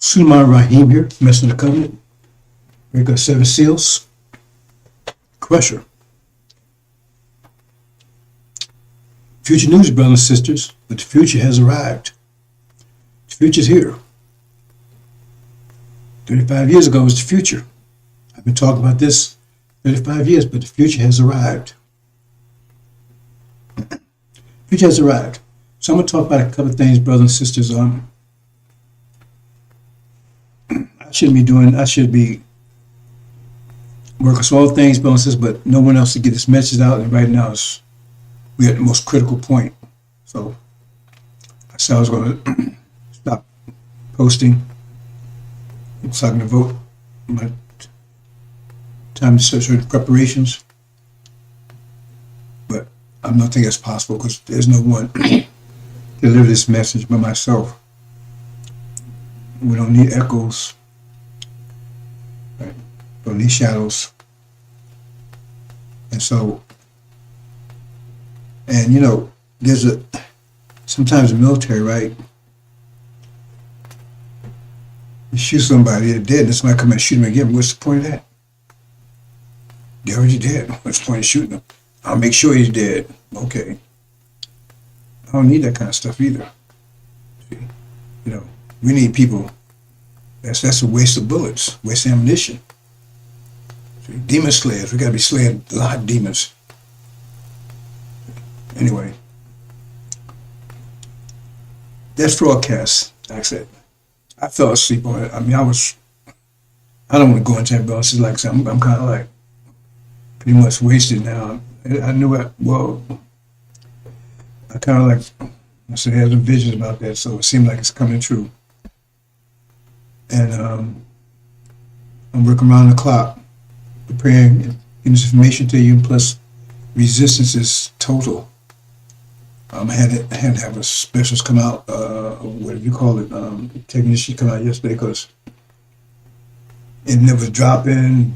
Sulaiman Rahim here, Master of the Covenant. We got 7 seals. Crusher. Future news, brothers and sisters, but the future has arrived. The future's here. 35 years ago was the future. I've been talking about this 35 years, but the future has arrived. The future has arrived. So I'm going to talk about a couple of things, brothers and sisters. I should be working on all things, brothers and sisters, but no one else to get this message out. And right now, we're at the most critical point. So I said I was going to stop posting so I can devote my time to certain preparations. But I don't think that's possible because there's no one to deliver this message but myself. We don't need echoes. Right? Don't need shadows. And so, and you know, sometimes the military, right? You shoot somebody, they're dead, and somebody come and shoot them again. What's the point of that? They're already dead. What's the point of shooting them? I'll make sure he's dead. Okay. I don't need that kind of stuff either. See? You know, we need people. That's a waste of bullets, waste of ammunition. See? Demon slayers, we gotta be slaying a lot of demons. Anyway, that's broadcast. Like I said, I fell asleep on it. I mean, I don't want to go into that, but it's like I'm kind of like pretty much wasted now. I knew I kind of like, I said, I had some visions about that, so it seemed like it's coming true. And I'm working around the clock, preparing, getting this information to you, plus resistance is total. I had to have a specialist come out, whatever you call it, technician come out yesterday because it never dropping,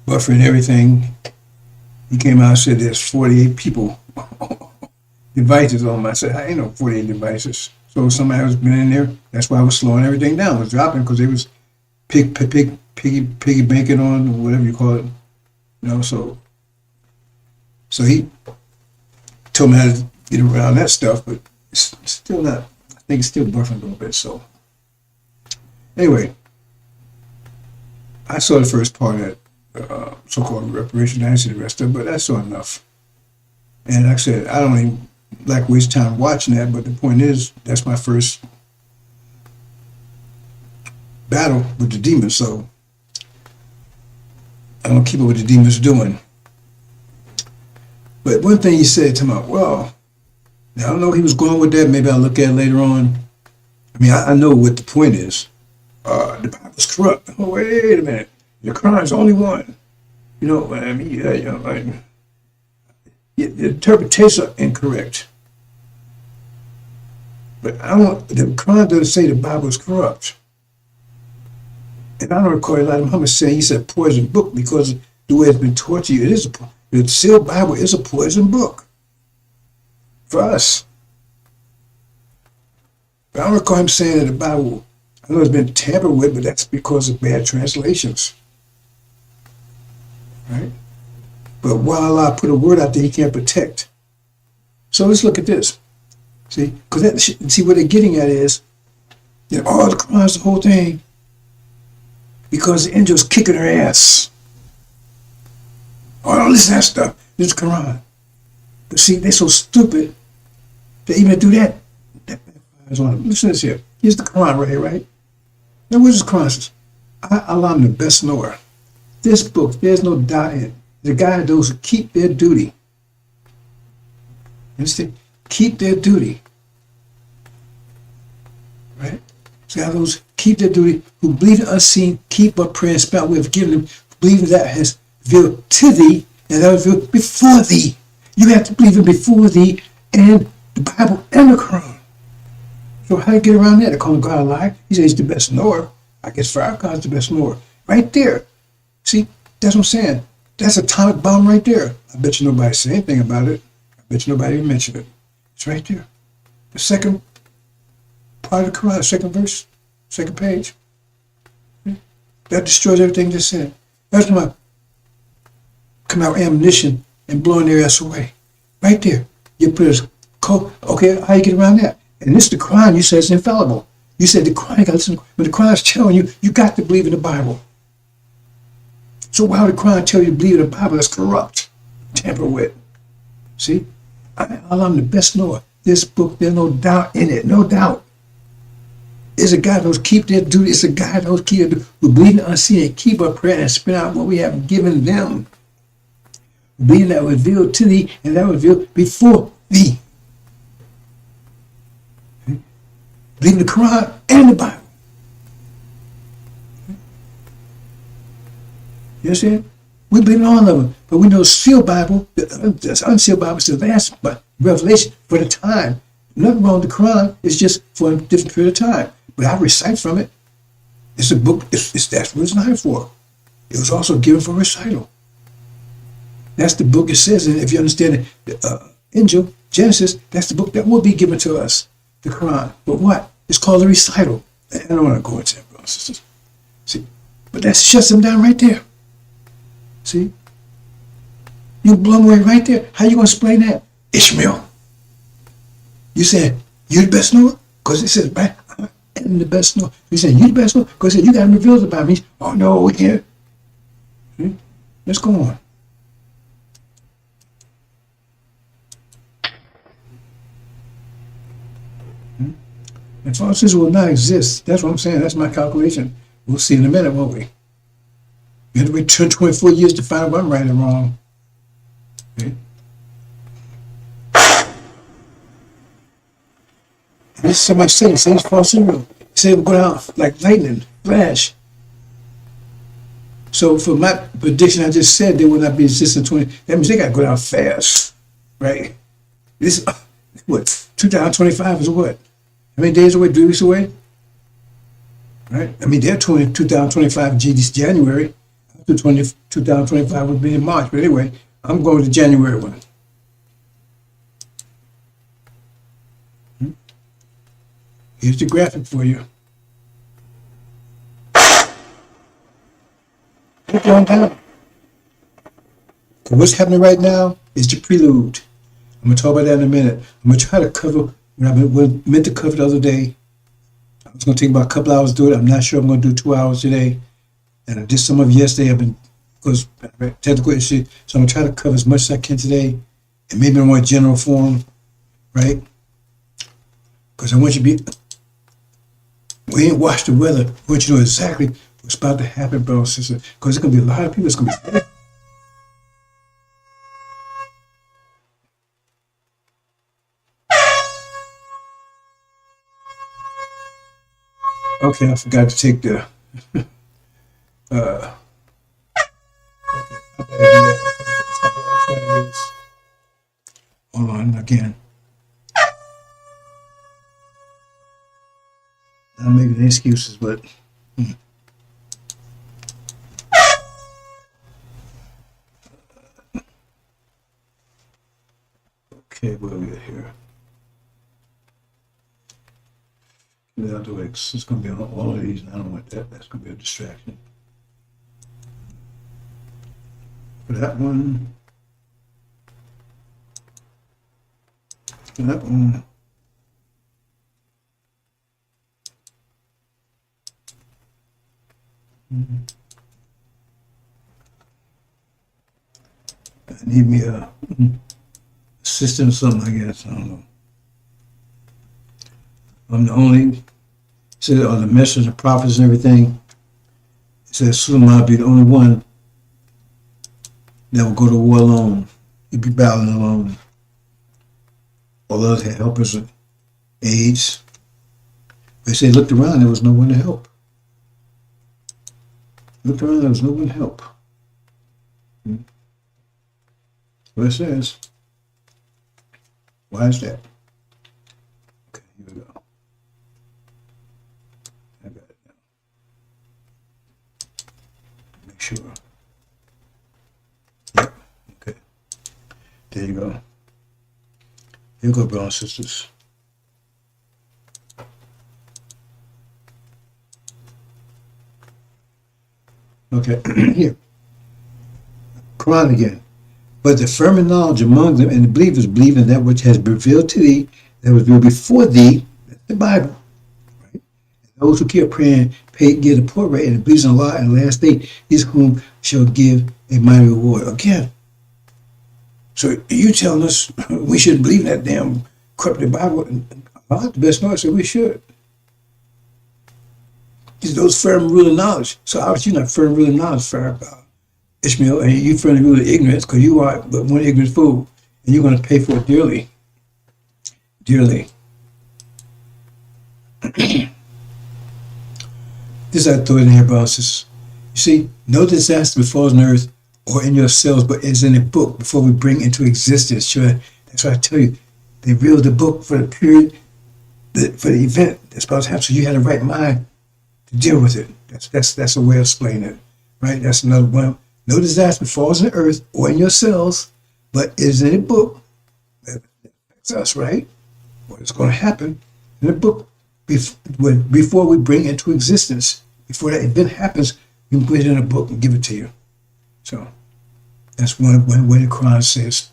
buffering everything. He came out and said there's 48 people, devices on my. I said, I ain't no 48 devices. So somebody has been in there. That's why I was slowing everything down. It was dropping because they was piggy banking on, or whatever you call it. You know, so he told me how to get around that stuff, but it's still not, I think it's still buffering a little bit. So anyway, I saw the first part of that so-called reparation. I didn't see the rest of it, but I saw enough. And like I said, I don't even like waste time watching that, but the point is, that's my first battle with the demons, so I don't keep up what the demons doing. But one thing he said to me, well, now I don't know if he was going with that, maybe I'll look at it later on. I mean, I know what the point is. The Bible's corrupt. Oh, wait a minute. The Quran's only one. You know, I mean, you know, like, the interpretations are incorrect. But the Quran doesn't say the Bible is corrupt. And I don't recall Elijah Muhammad saying he said poison book because the way it's been taught to you, the sealed Bible is a poison book for us. But I don't recall him saying that the Bible, I know it's been tampered with, but that's because of bad translations. Right? But while Allah put a word out there, he can't protect. So let's look at this. See, because what they're getting at is, you know, the Quran's the whole thing, because the angels kicking her ass. Oh, don't listen to that stuff. This is the Quran. But see, they're so stupid that even to do that backfires on them. Listen to this here. Here's the Quran right here, right? Now, what does the Quran say? Allah, I'm the best knower. This book, there's no doubt in it. The guide those who keep their duty Understand? Keep their duty. Right? So how those keep their duty, who believe the unseen, keep up prayer and spout we have given them, believing that has revealed to thee, and that was revealed before thee. You have to believe it before thee and the Bible and the Quran. So how do you get around that? They call God a lie. He says he's the best knower. I guess for our God's the best knower. Right there. See, that's what I'm saying. That's an atomic bomb right there. I bet you nobody said anything about it. I bet you nobody even mentioned it. It's right there. The second part of the Quran, second verse, second page. That destroys everything just said. That's my come out ammunition and blowing their ass away. Right there. You put a code. Okay, how you get around that? And this is the Quran, you said it's infallible. You said the Quran, you got to listen. When the Quran is telling you, you got to believe in the Bible. So why would the Quran tell you to believe in the Bible that's corrupt, tamper with? See? I'm the best knower. This book, there's no doubt in it. No doubt. It's a guy who's keep their duty. It's a guy who's keep their duty. We believe in the unseen and keep our prayer and spin out what we have given them. Being that revealed to thee and that revealed before thee. Believe in the Quran and the Bible. You understand? We believe in all of them, but we know sealed Bible, the unsealed Bible is the last revelation for the time. Nothing wrong with the Quran. It's just for a different period of time. But I recite from it. It's a book. That's what it's not for. It was also given for recital. That's the book it says. And if you understand the Angel, Genesis, that's the book that will be given to us, the Quran. But what? It's called a recital. I don't want to go into that, brothers and sisters. See? But that shuts them down right there. See? You blow them away right there. How you going to explain that? Ishmael. You said, you the best knower? Because it says, I am the best knower. You said, you the best knower? Because you got to reveal about me. Oh, no, we can't. See? Let's go on. And falseness will not exist. That's what I'm saying. That's my calculation. We'll see in a minute, won't we? We have to wait 24 years to find out what I'm right and wrong. Okay. This is somebody saying, it's false and real. He said it will go down like lightning, flash. So for my prediction, I just said they will not be existing 20. That means they got to go down fast, right? This, what, 2025 is what? How many days away? 3 weeks away? Right? I mean, they're 2025 January. 2025 would be in March. But anyway, I'm going to January 1. Here's the graphic for you. Put it on down. What's happening right now is the prelude. I'm going to talk about that in a minute. I'm going to try to cover what I meant to cover the other day. I was going to take about a couple hours to do it. I'm not sure I'm going to do 2 hours today. And I did some of it yesterday. Because technical issue. So I'm going to try to cover as much as I can today. And maybe in a more general form. Right? Because I want you to be... We ain't watched the weather. I want you to know exactly what's about to happen, brother and sister. Because there's going to be a lot of people. It's going to be... Okay, I forgot to take the... okay, I better do that. It's not going to be one of these. Hold on, again. I'm making excuses, but... Okay, what do we got here? I'll do it. It's going to be on all of these, and I don't want that. That's going to be a distraction. For that one. For that one. I need me a assistant or something, I guess. I don't know. I'm the only, said on the messengers and prophets and everything, it says soon I'll be the only one that will go to war alone. You'll be battling alone. All others had helpers and aides. They said, looked around, there was no one to help. Looked around, there was no one to help. What it says. Why is that? Okay, here we go. I got it now. Make sure. Yep, okay. There you go. Here you go, brothers and sisters. Okay, here. Quran again. But the firm knowledge among them and the believers believe in that which has been revealed to thee, that was revealed before thee, that's the Bible. Right? And those who keep praying, give the poor rate, and believes in Allah and the last day, is whom shall give a mighty reward. Again. So you telling us we shouldn't believe in that damn corrupted Bible? And Allah, the best knowledge, said we should. Those firm ruling knowledge. So obviously you're not firm ruling knowledge, Ishmael, and you firmly rule ignorance because you are but one ignorant fool, and you're going to pay for it dearly. Dearly. This I throw in here, brothers. You see, no disaster befalls on earth or in yourselves, but is in a book before we bring into existence. Sure, that's what I tell you. They revealed the book for the period, for the event that's about to happen. So you had the right mind to deal with it. That's a way of explaining it, right? That's another one. No disaster befalls on the earth or in yourselves, but is in a book. That's us, right? What is going to happen in the book before we bring it into existence. Before that event happens, we can put it in a book and give it to you. So that's when the Quran says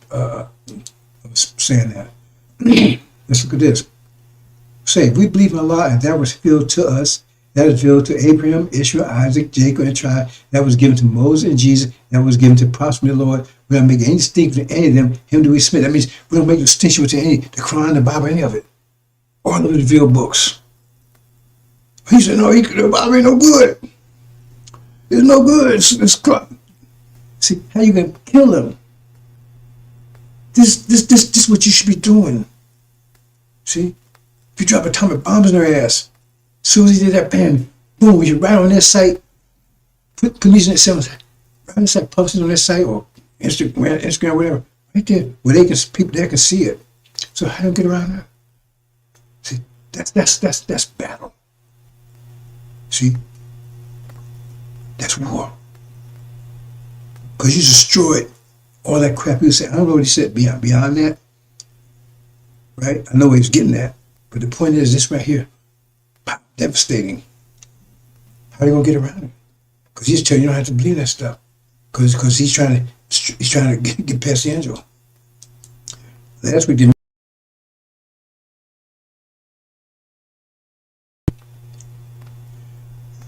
saying that. Let's look at this. Say, we believe in Allah, and that was revealed to us. That was revealed to Abraham, Israel, Isaac, Jacob, and tribe. That was given to Moses and Jesus. That was given to Prophet of the Lord. We don't make any distinction between any of them. Him do we submit. That means we don't make a distinction between any, the Quran, the Bible, any of it. All of the revealed books. He said, no, the Bible ain't no good. It's no good. It's see, how you gonna kill them? This is what you should be doing. See? If you drop atomic bombs in their ass, as soon as he did that, bam, boom, you right on their site, put these in themselves, right on their site, post it on their site or Instagram, whatever, right there, where people there can see it. So how do you get around that? See, that's battle. See? That's war. Because you destroyed all that crap. You say, I don't know what he said beyond that. Right? I know what he's getting at. But the point is this right here. Devastating. How are you going to get around it? Because he's telling you don't have to believe that stuff. Because he's trying to get past the angel. Last week,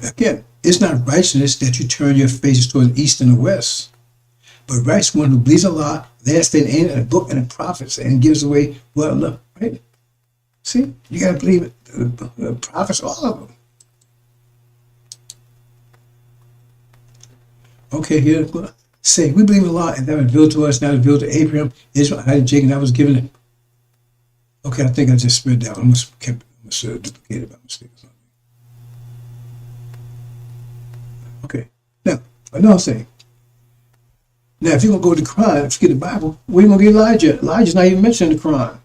again, it's not righteousness that you turn your faces toward the east and the west, but righteous one who believes Allah, last day and in a book and the prophets, and gives away well enough, right? See, you got to believe it. The prophets, all of them. Okay, here, say, we believe in Allah, and that was revealed to us, now revealed to Abraham, Israel, Isaac, Jacob, that was given it. Okay, I think I just spread that. I must have duplicated by mistake or something. Okay, now, another thing. Now, if you're going to go to the Quran and forget the Bible, where are you going to get Elijah? Elijah's not even mentioned in the Quran.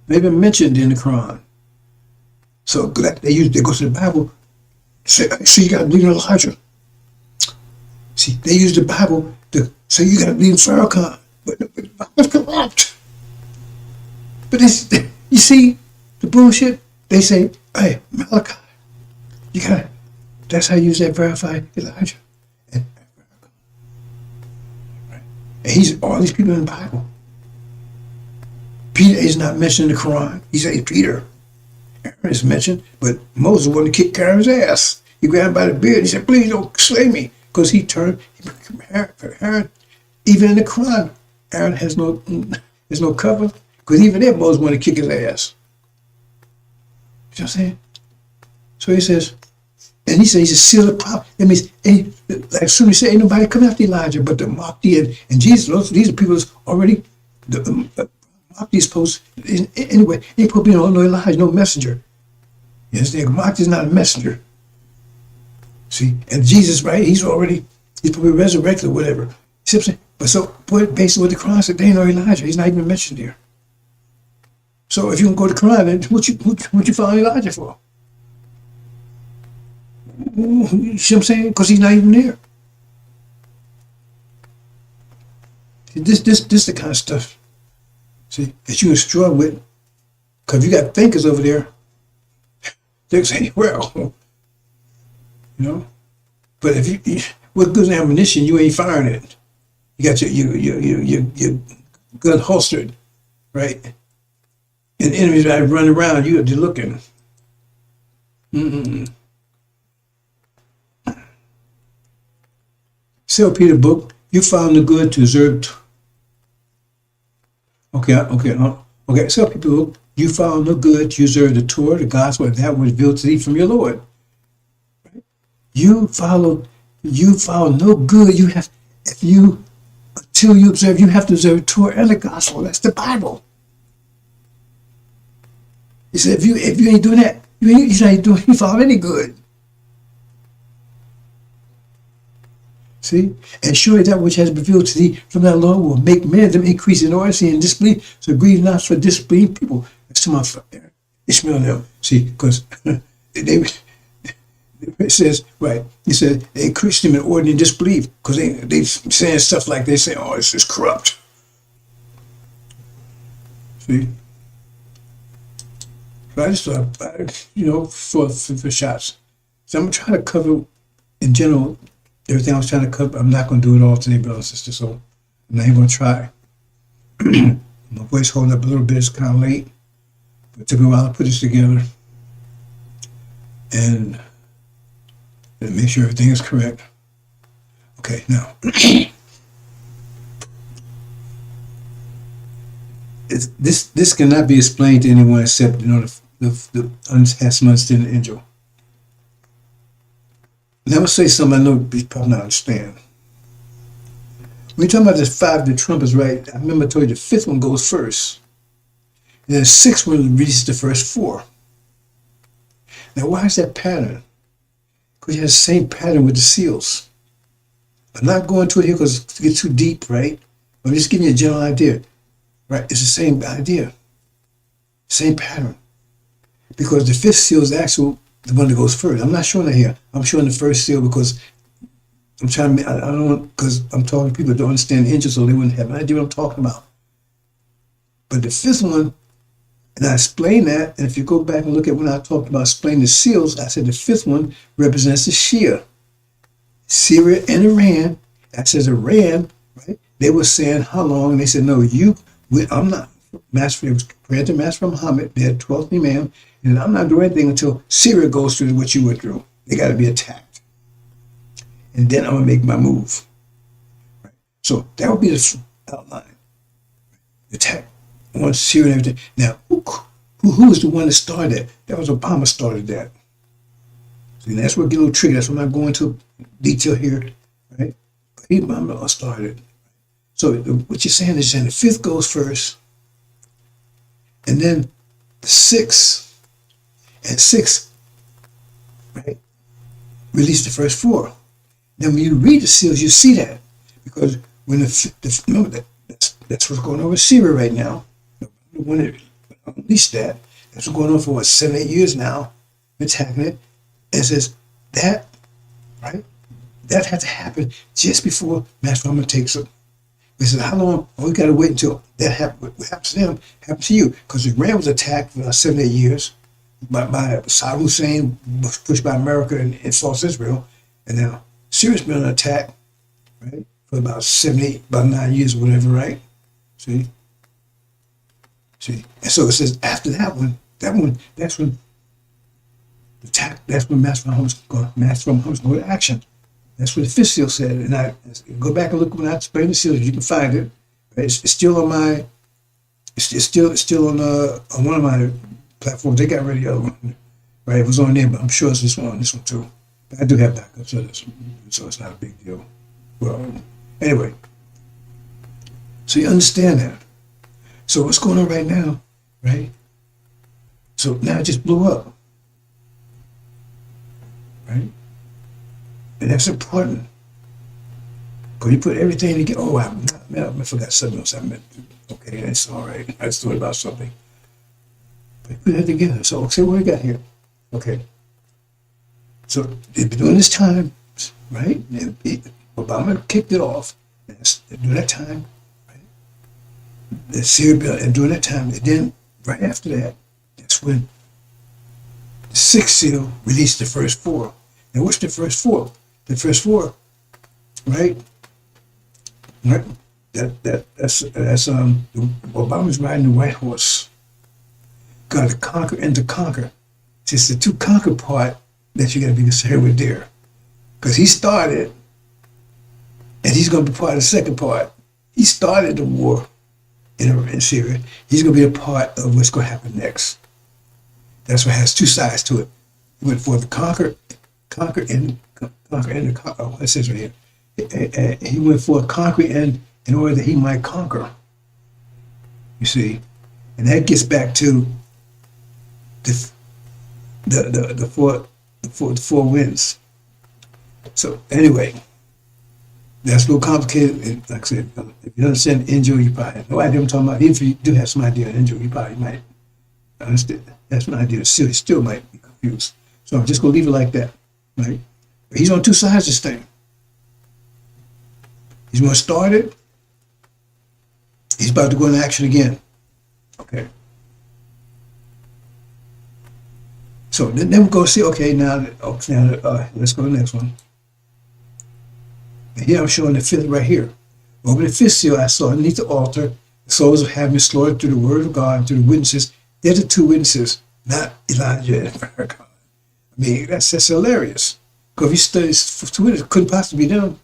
Not even mentioned in the Quran. So they go to the Bible, say, you got to believe in Elijah. See, they use the Bible to say you got to believe in Farrakhan. But the Bible's corrupt. But you see the bullshit? They say, hey, Malachi, you got to, that's how you use that verify Elijah. And he's all these people in the Bible. Peter is not mentioned in the Quran. He said Peter. Aaron is mentioned, but Moses wanted to kick Aaron's ass. He grabbed him by the beard. He said, please don't slay me. Because he became Aaron. Even in the Quran, Aaron has no cover. Because even there, Moses wanted to kick his ass. You know what I'm saying? So he says, and he says he's a seal of prophet. That means, like soon he said, ain't nobody coming after Elijah but the Mahdi and Jesus. These are people that's already, the He's supposed, anyway, he ain't supposed to be no Elijah, no messenger. You understand? Mark is not a messenger. See, and Jesus, right? He's probably resurrected or whatever. See what I'm saying? But so, based on what the Quran said, there ain't no Elijah. He's not even mentioned here. So if you can go to the Quran, then what you follow Elijah for? You see what I'm saying? Because he's not even there. This the kind of stuff, see, that you can struggle with. Because you got thinkers over there, they're saying, well, you know. But if you with good ammunition, you ain't firing it. You got your gun holstered, right? And the enemies that run around, you're looking. Sell Peter book. You found the good to observe. Okay. Sell Peter book. You found no good to observe the Torah, the gospel, and that was revealed to thee from your Lord. Right? You follow no good. Until you observe, you have to observe the Torah and the gospel. That's the Bible. He said, if you ain't doing that, you follow any good. See? And surely that which has been revealed to thee from that Lord will make men of them increase in honesty and disbelief. So grieve not for disbelieving people. That's to my Ishmael and them. See, because it says, right, he said they increase them in ordinary disbelief because they saying stuff like they say, oh, it's just corrupt. See? So I just thought, for shots. So I'm going to try to cover, in general, everything I was trying to cover. I'm not going to do it all today, brothers and sisters, so I'm not even going to try. My voice holding up a little bit. It's kind of late. But it took me a while to put this together. And make sure everything is correct. Okay, now. This cannot be explained to anyone except, the understanding angel. Now, I'm going to say something I know you probably not understand. When you're talking about the trumpets, right? I remember I told you the fifth one goes first. And then the sixth one releases the first four. Now, why is that pattern? Because you have the same pattern with the seals. I'm not going to it here because it gets too deep, right? I'm just giving you a general idea, right? It's the same idea, same pattern. Because the fifth seal is actually the one that goes first. I'm not showing that here. I'm showing the first seal because I'm trying to, I don't want, because I'm talking to people that don't understand angels, so they wouldn't have an idea what I'm talking about. But the fifth one, and I explained that, and if you go back and look at when I talked about explaining the seals, I said the fifth one represents the Shia. Syria and Iran. That says Iran, right? They were saying how long, and they said, no, I'm not. Master was granted Master Muhammad, they had 12th Imam, and I'm not doing anything until Syria goes through what you went through. They got to be attacked. And then I'm going to make my move. Right? So that would be the outline. Attack. I want Syria and everything. Now, who was the one that started that? That was Obama started that. See, that's what get a little tricky. That's what I'm not going into detail here. Right? But Obama started. So what you're saying is the fifth goes first. And then the sixth, right, release the first four. Now, when you read the seals, you see that. Because when remember that's what's going on with Syria right now. The one that released that, that's what's going on for 7-8 years now, attacking it. And it says that, right, that had to happen just before Master Muhammad takes it. They said, how long? Oh, we got to wait until that happens. What happens to them happens to you. Because Iran was attacked for 7-8 years by Saddam Hussein, was pushed by America and fought Israel. And now Syria's been under attack, right, for about 9 years or whatever, right? See? And so it says after that's when the attack, that's when Master Muhammad's going to action. That's what the fifth seal said. And I go back and look when I explain the seals. You can find it. It's still on my. It's still on one of my platforms. They got rid of the other one, right? It was on there, but I'm sure it's this one too. But I do have backups, so it's not a big deal. Well, anyway, so you understand that. So what's going on right now, right? So now it just blew up, right? And that's important. Because you put everything together. Oh, I forgot something else I meant. Okay, that's all right. I just thought about something. But you put that together. So, okay, what we got here? Okay. So they've been doing this time, right? Obama kicked it off. During that time, right? The Syria bill, and during that time, and then right after that, that's when the Sixth Seal released the first four. And what's the first four? The first four, right? Right? That's Obama's riding the white horse. Got to conquer and to conquer. It's just the to conquer part that you got to be concerned with there, because he started, and he's going to be part of the second part. He started the war in Syria. He's going to be a part of what's going to happen next. That's what has two sides to it. He went for the conquer and what it says right here. He went for a conquer and in order that he might conquer. You see, and that gets back to the four winds. So anyway, that's a little complicated. And like I said, if you understand NGO, you probably have no idea what I'm talking about. Even if you do have some idea of NGO, you probably might understand. That's an idea. Still might be confused. So I'm just gonna leave it like that, right? But he's on two sides of this thing. He's gonna start it. He's about to go into action again. Okay. So then we're going to see, okay, now let's go to the next one. And here I'm showing the fifth right here. Over the fifth seal, I saw underneath the altar, the souls of having been slaughtered through the word of God and through the witnesses. They're the two witnesses, not Elijah and Farrakhan. I mean, that's hilarious. Because if you study two witnesses, couldn't possibly be them.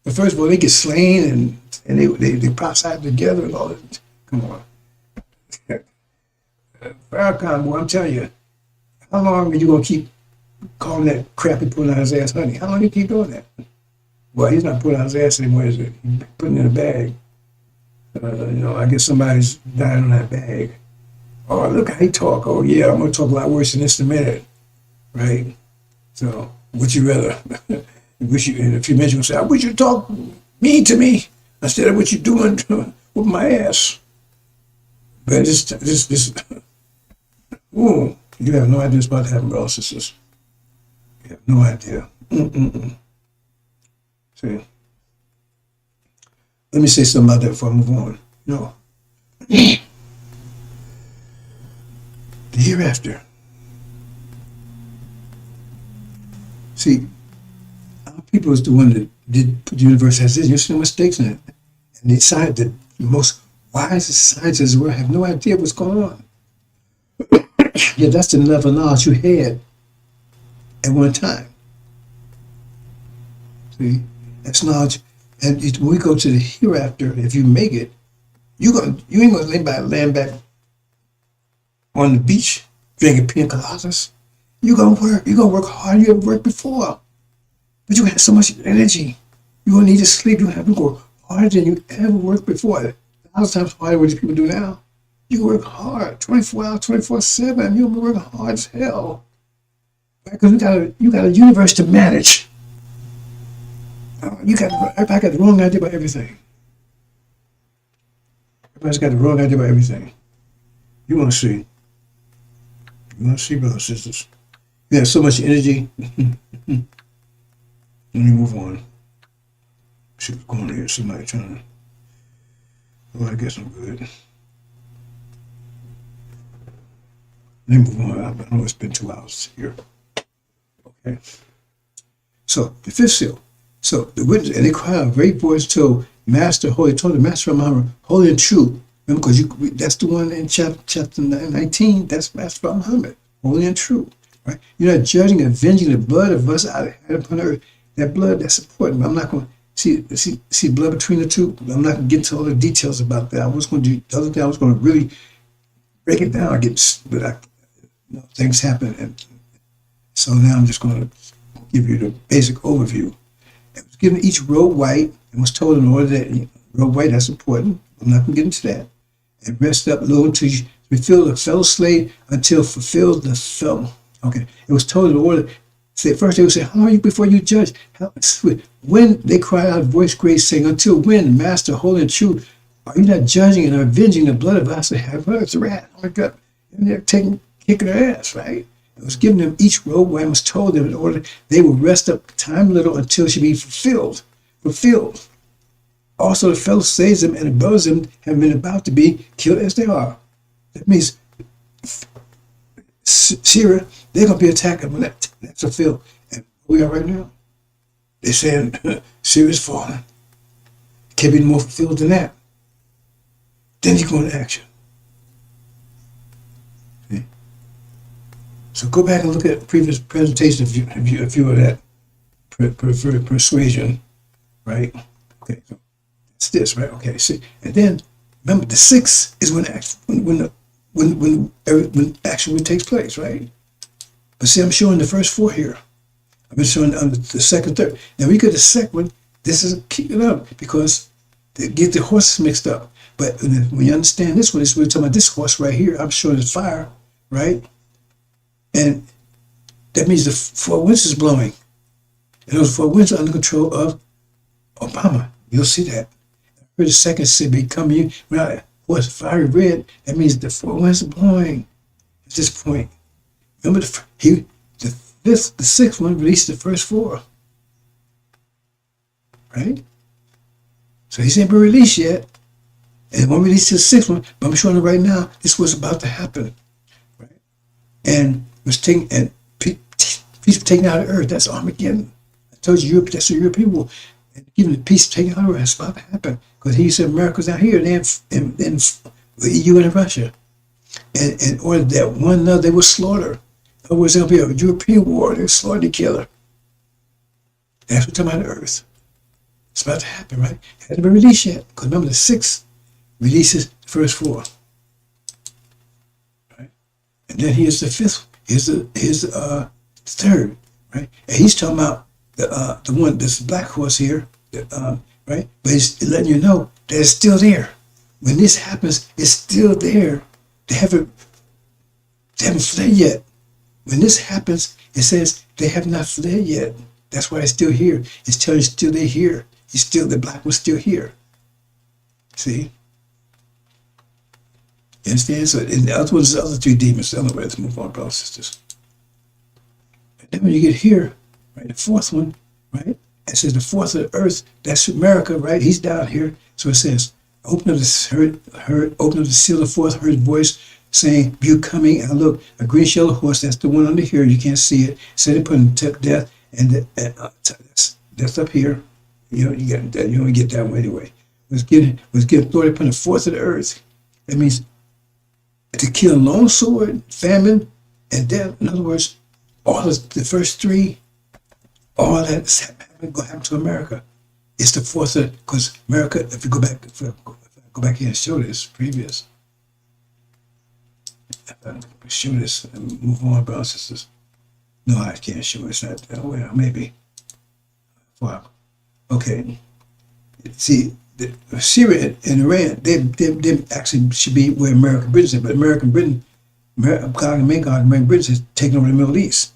But first of all, they get slain and they prophesy together and all that. Come on. Farrakhan, boy, I'm telling you, how long are you going to keep calling that crap and putting on his ass honey? How long do you keep doing that? Well, he's not putting on his ass anymore, is it? He's putting it in a bag. I guess somebody's dying on that bag. Oh, look how he talk. Oh, yeah, I'm going to talk a lot worse than this in a minute. Right? So, would you rather? And if you mention, say, I wish you'd talk mean to me instead of what you're doing with my ass. But ooh, you have no idea what's about to happen, brothers and sisters. You have no idea. See, let me say something about that before I move on. The hereafter. See, our people is the one that did put the universe as is. There's no mistakes in it. And they decided that the most wisest scientists in the world have no idea what's going on. Yeah, that's the level of knowledge you had at one time. See, that's knowledge. And when we go to the hereafter, if you make it, you ain't gonna land back on the beach drinking pina coladas. You're gonna work harder than you ever worked before. But you have so much energy. You're gonna need to sleep. You have to work harder than you ever worked before. 1,000 times harder than what these people do now. You work hard, 24 hours, 24/7. You're working hard as hell. Because you got a universe to manage. Everybody got the wrong idea about everything. Everybody's got the wrong idea about everything. You want to see. You want to see, brothers and sisters. You have so much energy. Let me move on. See what's going on here. Somebody trying to. Well, I guess I'm good. Let me move on. I know it's been 2 hours here. Okay. So, the fifth seal. So, the witness, and they cried out a great voice told Master, Holy, told the Master of Muhammad, holy and true. Remember, because that's the one in chapter 19, that's Master of Muhammad, holy and true. Right? You're not judging and avenging the blood of us out of heaven upon earth. That blood, that's important. I'm not going to see blood between the two. I'm not going to get into all the details about that. I was going to do the other thing. I was going to really break it down. Things happen, and so now I'm just going to give you the basic overview. It was given each robe white and was told in order that robe white, that's important. I'm not going to get into that. and rest up a little to fulfill the fellow slave until fulfilled the fellow. Okay, it was told in order. Say first they would say, "How are you before you judge?" When they cry out, voice great, saying, "Until when, Master, holy and true, are you not judging and avenging the blood of us that have us wrath?" Oh my God, and they're kicking their ass, right? It was giving them each robe where it was told them in order they would rest up time little until it should be fulfilled. Fulfilled. Also, the fellow slaves them and the brothers them have been about to be killed as they are. That means Syria, they're going to be attacking when that's fulfilled. And where we are right now, they're saying Syria's falling. Can't be more fulfilled than that. Then you go into action. See? So go back and look at previous presentations if you were that persuasion, right? Okay, so it's this, right? Okay, see, and then remember the 6 is when action takes place, right? But see, I'm showing the first 4 here. I've been showing the second, third. Now we get the second one. This is keeping up because they get the horses mixed up. But when you understand this one, we're talking about this horse right here. I'm showing the fire, right? And that means the 4 winds is blowing. And those 4 winds are under control of Obama. You'll see that. I heard the second say becoming when horse fiery red. That means the 4 winds are blowing at this point. Remember the 6th one released the first 4, right? So he's ain't been released yet, and it won't release the 6th one. But I'm showing you right now, this was about to happen, right? And was taking and peace taken out of earth. That's Armageddon. I told you, Europe. That's the European war. And giving the peace taken out of earth. It's about to happen because he said America's out here, and then the EU and Russia, and in order that one another they will slaughter. In other words, there'll be a European war. They'll slaughter each other. That's what we're talking about earth. It's about to happen, right? It hasn't been released yet. Because remember, the 6th releases the first 4. Right? And then here's the 5th. Here's the 3rd, right? And he's talking about the one, this black horse here, right? But he's letting you know that it's still there. When this happens, it's still there. They haven't fled yet. When this happens, it says they have not fled yet. That's why it's still here. It's telling you still they're here. He's still, the black one's still here. See? You understand? So, and the other one's the other 3 demons. The other way, let's move on, brothers and sisters. And then when you get here, right, the 4th one, right? It says the 4th of the earth, that's America, right? He's down here. So it says, open up the seal of the 4th, heard voice saying, "You coming?" And look, a green yellow horse, that's the one under here. You can't see it. So they put in death, and that's up here. You get that. You don't get that one anyway. Was given authority upon the 4th of the earth. That means to kill long sword, famine, and death. In other words, all of the first 3, all that's going to happen to America. It's the 4th of, because America, if I go back here and show this previous, show this and move on, brothers and sisters. No, I can't show it. It's not, well, maybe. Wow. Okay. See, Syria and Iran, they actually should be where American Britain is, but American Britain, Gog and Magog, American Britain has taken over the Middle East.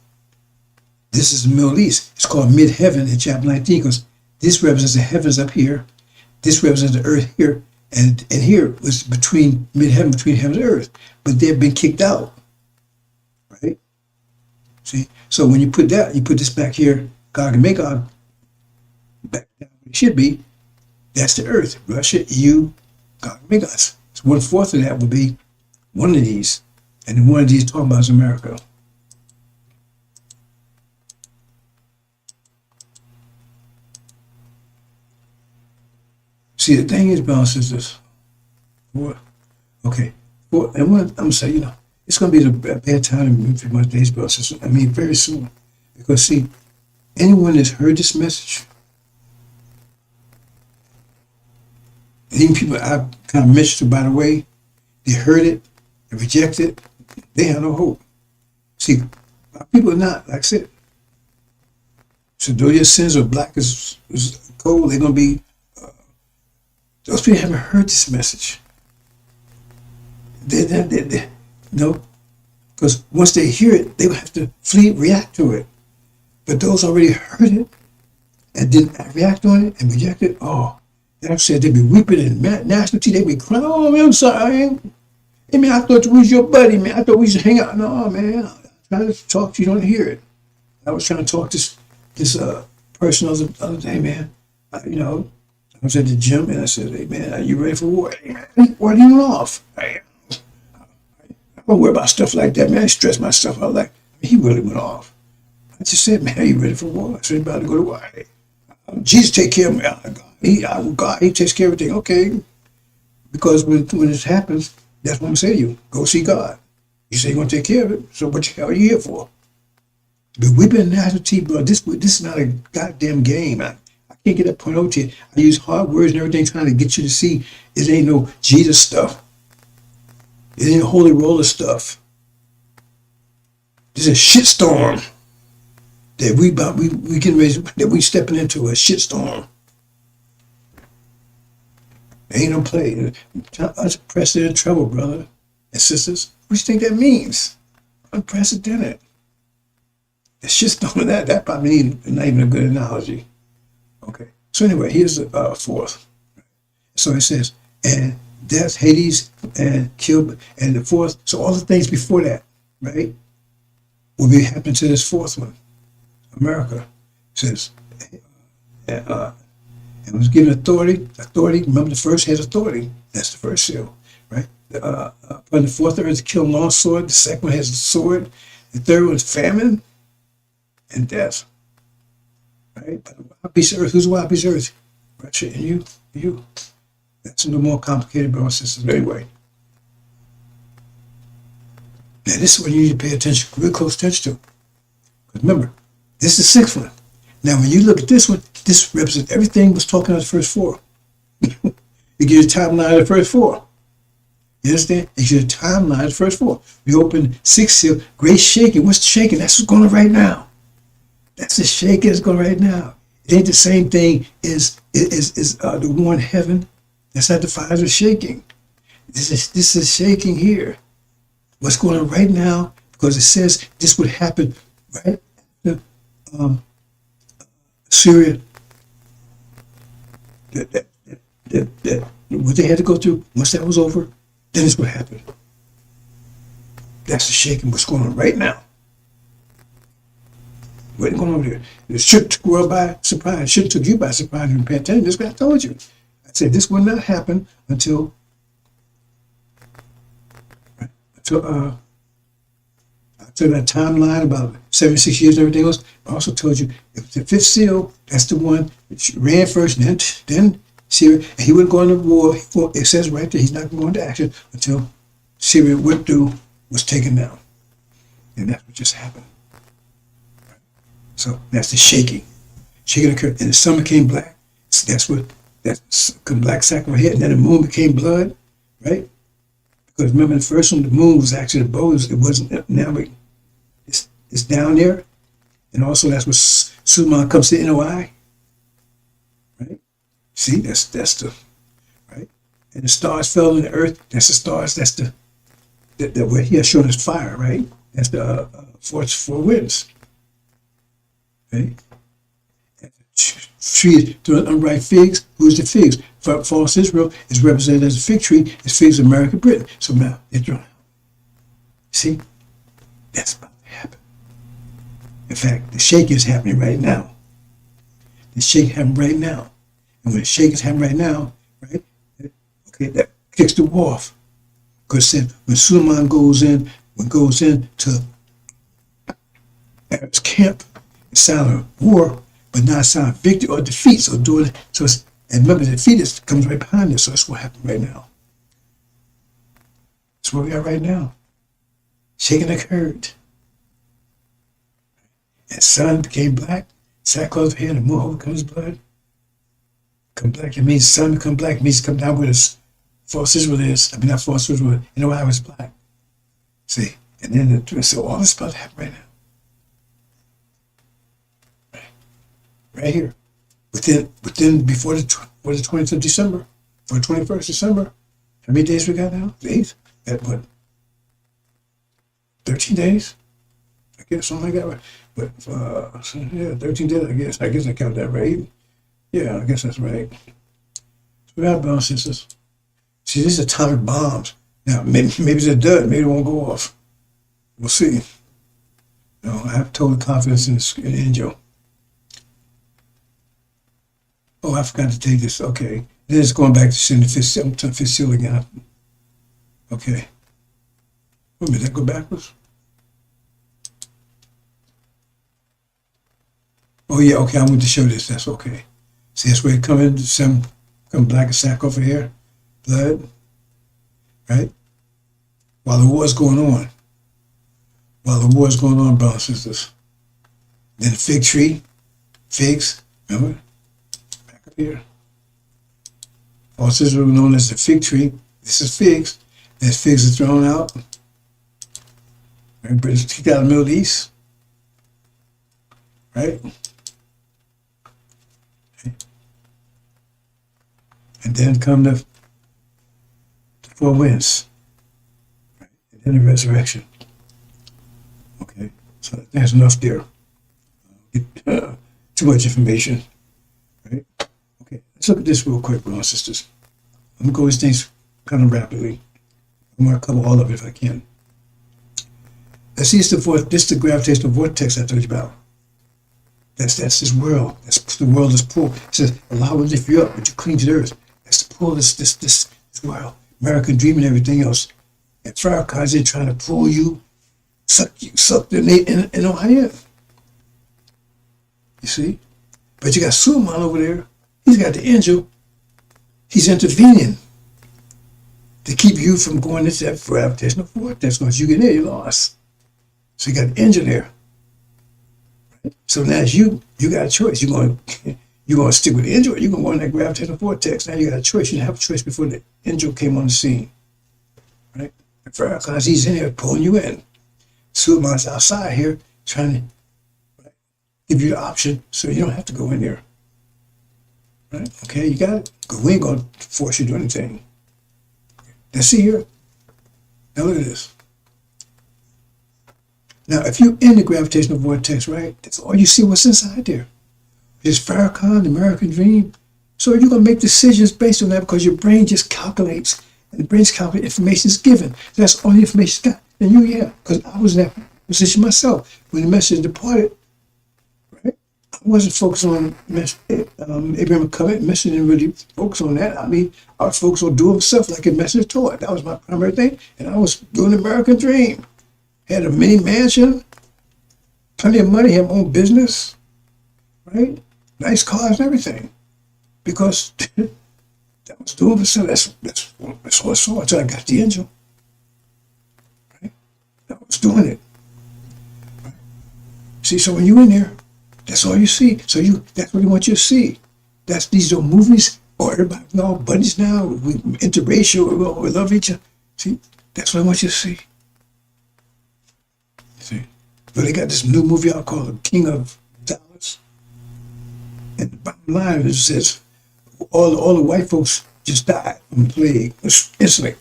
This is the Middle East. It's called mid-heaven in chapter 19 because this represents the heavens up here. This represents the earth here. And here was between mid-heaven, between heaven and earth. But they've been kicked out. Right? See? So when you put that, you put this back here, Gog and Magog, back down where it should be, that's the earth. Russia, EU, Gog and Magog. So 1/4 of that would be one of these. And then one of these talking about is America. See, the thing is, brothers and sisters, okay, and what I'm going to say, it's going to be a bad time for my days, brothers and sisters. I mean, very soon. Because, see, anyone that's heard this message, and even people I've kind of mentioned, by the way, they heard it, they rejected it, they have no hope. See, people are not, like I said, so though your sins are black as coal, they're going to be, those people haven't heard this message. No, because once they hear it, they will have to flee, react to it. But those already heard it and didn't react on it and reject it, oh, that said they'd be weeping and national TV, they'd be crying, oh man, I'm sorry. Hey man, I thought you was your buddy, man. I thought we should hang out. No, man, I'm trying to talk to you, don't hear it. I was trying to talk to this person the other day, man. I was at the gym and I said, hey man, are you ready for war? Hey, man, why are you off? I don't worry about stuff like that, man. I stress myself out like, he really went off. I just said, man, are you ready for war? I said, you about to go to war. Hey, Jesus take care of me. God, he takes care of everything. Okay. Because when this happens, that's what I'm saying to you. Go see God. You say you're going to take care of it. So what the hell are you here for? But we've been national team, bro. This is not a goddamn game. I can't get that point over to you. I use hard words and everything trying to get you to see it ain't no Jesus stuff. It ain't holy roller stuff. This is a shitstorm that we getting ready, that we stepping into a shitstorm. Ain't no play. Unprecedented trouble, brother and sisters. What do you think that means? Unprecedented. The shitstorm, that probably not even a good analogy. Okay. So anyway, here's the fourth. So it says, and death, Hades, and killed, and the fourth. So all the things before that, right, will be happening to this fourth one. America says, and was given authority. Remember, the first has authority. That's the first seal, right? Upon the fourth earth is kill long sword. The second one has a sword. The third one is famine and death. Right? But the wild beast of earth, who's the wild beast of earth? Russia and you. That's a little more complicated, brothers and sisters. Anyway. Now, this is what you need to pay attention, real close attention to. Because remember, this is the sixth one. Now, when you look at this one, this represents everything was talking about the first four. It gives you a timeline of the first four. You understand? It gives you a timeline of the first four. We open sixth seal, great shaking. What's the shaking? That's what's going on right now. That's the shaking that's going on right now. It ain't the same thing as the war in heaven. That's not the fires of shaking. This is shaking here. What's going on right now? Because it says this would happen right after Syria. What they had to go through. Once that was over, then it's what happened. That's the shaking. What's going on right now? What's going on here? It should took the world by surprise. It should have took you by surprise and pay attention. This is what I told you. I said this will not happen until that timeline about 76 years and everything else. I also told you if the fifth seal, that's the one that ran first, and then Syria, and he wouldn't go into war. It says right there he's not going to go into action until Syria went through, was taken down. And that's what just happened. So that's the shaking. Shaking occurred, and the sun became black. So that's black sacrifice, and then the moon became blood, right? Because remember the first one, the moon was actually the bow. It wasn't. Now it's down there, and also that's where Suleiman comes to NOI, right? See, that's the right, and the stars fell on the earth. That's the stars. That's the where he has shown us fire, right? That's the four winds, right? Tree to unripe figs. Who's the figs? False Israel is represented as a fig tree. It's figs of America, Britain. So now they're drawn out. See, that's about to happen. In fact, the shake is happening right now. The shake happening right now, and when the shake is happening right now, right? Okay, that kicks the war off. Because then when Suleiman goes in to Arab's camp, it's silent war. But not a sign of victory or defeat. So and remember the defeat comes right behind this. So that's what happened right now. That's where we are right now. Shaking occurred. And sun became black. Sackcloth hair and moon becomes blood. Come black. It means sun become black. It means come down where this false Israel is. I mean not false Israel. You know why I was black. See? And then so all this about to happen right now. Right here, within before the 20th of December, for the 21st December. How many days we got now? The 8th. at what, 13 days? I guess something like that. Right? But yeah, 13 days. I guess I count that right. Yeah, I guess that's right. So that brothers and sisters. See, these atomic bombs. Now, maybe it's a dud. Maybe it won't go off. We'll see. No, I have total confidence in the angel. Oh, I forgot to take this. Okay. Then it's going back to send the fifth seal again. Okay. Wait a minute, that go backwards? Oh yeah, okay, I want to show this. That's okay. See, that's where it come in, come black and sack over here. Blood. Right? While the war is going on. Brothers and sisters. Then the fig tree, figs, remember? Back up here. False Israel known as the fig tree. This is figs. As figs are thrown out. Right? British kicked out of the Middle East. Right? And then come the four winds. Right? And then the resurrection. Okay, so there's enough there. Too much information, right? Okay, let's look at this real quick, brothers and sisters. I'm gonna go these things kind of rapidly. I'm gonna cover all of it if I can. Let's see, this is the gravitational vortex I told you about. That's this world. That's the world is pulled. It says, allow it to lift you up, but you cling to the earth. That's the pull this world. American dream and everything else. And Farrakhan's in trying to pull you, suck the in Ohio. You see? But you got Suleiman over there. He's got the angel. He's intervening to keep you from going into that gravitational vortex. Once you get there, you're lost. So you got the angel there. Right? So now you got a choice. You're going to stick with the angel, or you're going to go in that gravitational vortex. Now you got a choice. You didn't have a choice before the angel came on the scene. Right? And Farrakhan's, he's in there pulling you in. Suleiman's outside here trying to give you the option so you don't have to go in there. Right? Okay, you got it? Because we ain't going to force you to do anything. Now see here. Now look at this. Now if you're in the gravitational vortex, right, that's all you see what's inside there. It's Farrakhan, the American dream. So you're going to make decisions based on that because your brain just calculates. And the brain's calculating information is given. That's all the information it's got. And you, yeah, because I was in that position myself. When the message departed, right, I wasn't focused on Abraham Covenant message, didn't really focus on that. I mean, I was focused on doing stuff like a message taught. That was my primary thing. And I was doing the American dream. Had a mini mansion, plenty of money, had my own business, right? Nice cars and everything. Because that was doing for self. That's all I saw until I got the angel. I was doing it. Right? See, so when you're in there, that's all you see. So that's what you want you to see. These are movies, or everybody, all buddies now, we interracial, we love each other. See, that's what I want you to see. See, but they got this new movie out called King of Dollars. And the bottom line is, it says, all the white folks just died from the plague instantly.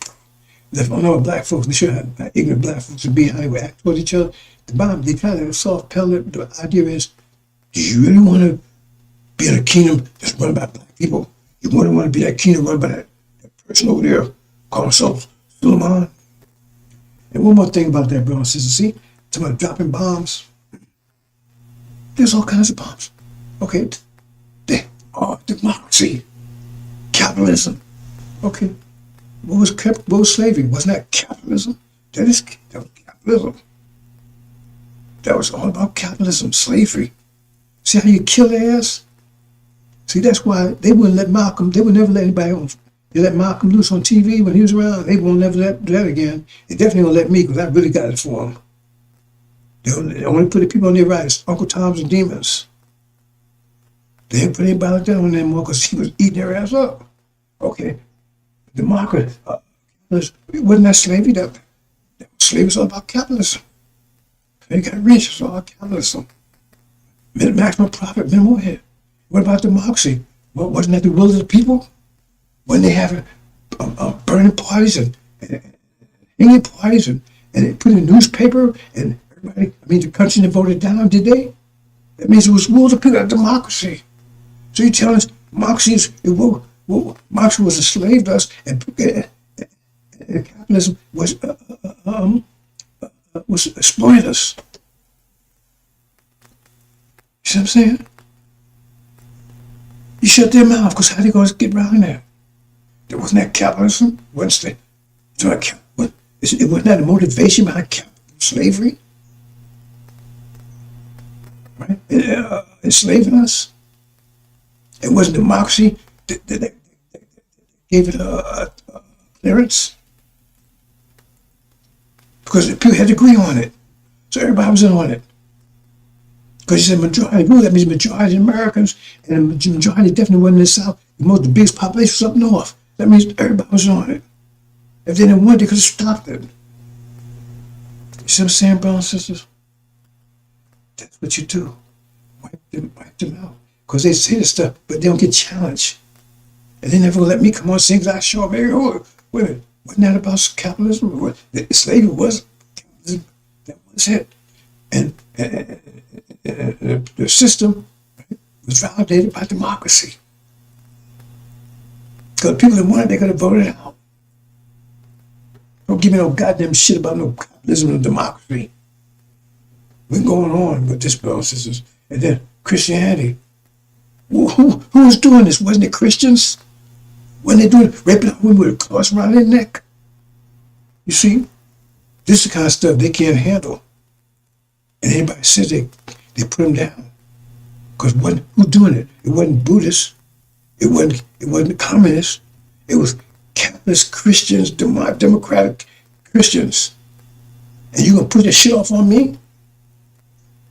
If I know black folks, they should have ignorant black folks to be how they would act towards each other. The bottom, they kind of soft pellet. The idea is, do you really want to be in a kingdom that's run by black people? You want to be that kingdom run by that person over there called himself Suleiman? And one more thing about that, brothers and sisters. See, talking about dropping bombs. There's all kinds of bombs. Okay, they are democracy, capitalism. Okay. What was slavery? Wasn't that capitalism? That was capitalism. That was all about capitalism, slavery. See how you kill their ass? See, that's why they wouldn't let Malcolm, they would never let anybody on. They let Malcolm loose on TV when he was around. They won't never let that again. They definitely won't let me because I really got it for them. They only put the people on their rights, Uncle Tom's and demons. They didn't put anybody like that on there more because he was eating their ass up. Okay. Democracy. Wasn't that slavery? Slavery was all about capitalism. They got rich, it's all capitalism. Maximum profit, minimum overhead. What about democracy? Well, wasn't that the will of the people? When they have burning parties and hanging parties, and they put in the newspaper, and everybody, the country that voted down, did they? That means it was ruled of people, democracy. So you tell us democracy democracy was enslaved us, and capitalism was exploiting us. You see what I'm saying? You shut their mouth, because how they going to get around that? Wasn't that capitalism? It wasn't that a motivation behind slavery? Right? Enslaving us? It wasn't democracy that gave it a clearance? Because the people had to agree on it. So everybody was in on it. Because you said majority rule, that means majority of Americans, and the majority definitely wasn't in the South. The biggest population was up north. That means everybody was on it. If they didn't want it, they could have stopped it. You see what I'm saying, brothers and sisters? That's what you do. Wipe them out. Because they say this stuff, but they don't get challenged. And they never let me come on and sing, because I show up, wait a minute, wasn't that about capitalism? Slavery was capitalism. That was it. And the system was validated by democracy. Because people that wanted, they could have voted out. Don't give me no goddamn shit about no capitalism or democracy. We're going on with this, brothers and sisters. And then Christianity. Who was doing this? Wasn't it Christians? When they doing raping women with a cross around their neck? You see, this is the kind of stuff they can't handle. And anybody says they put them down. Because who's doing it? It wasn't Buddhists. It wasn't communists. It was capitalist Christians, democratic Christians. And you gonna put this shit off on me?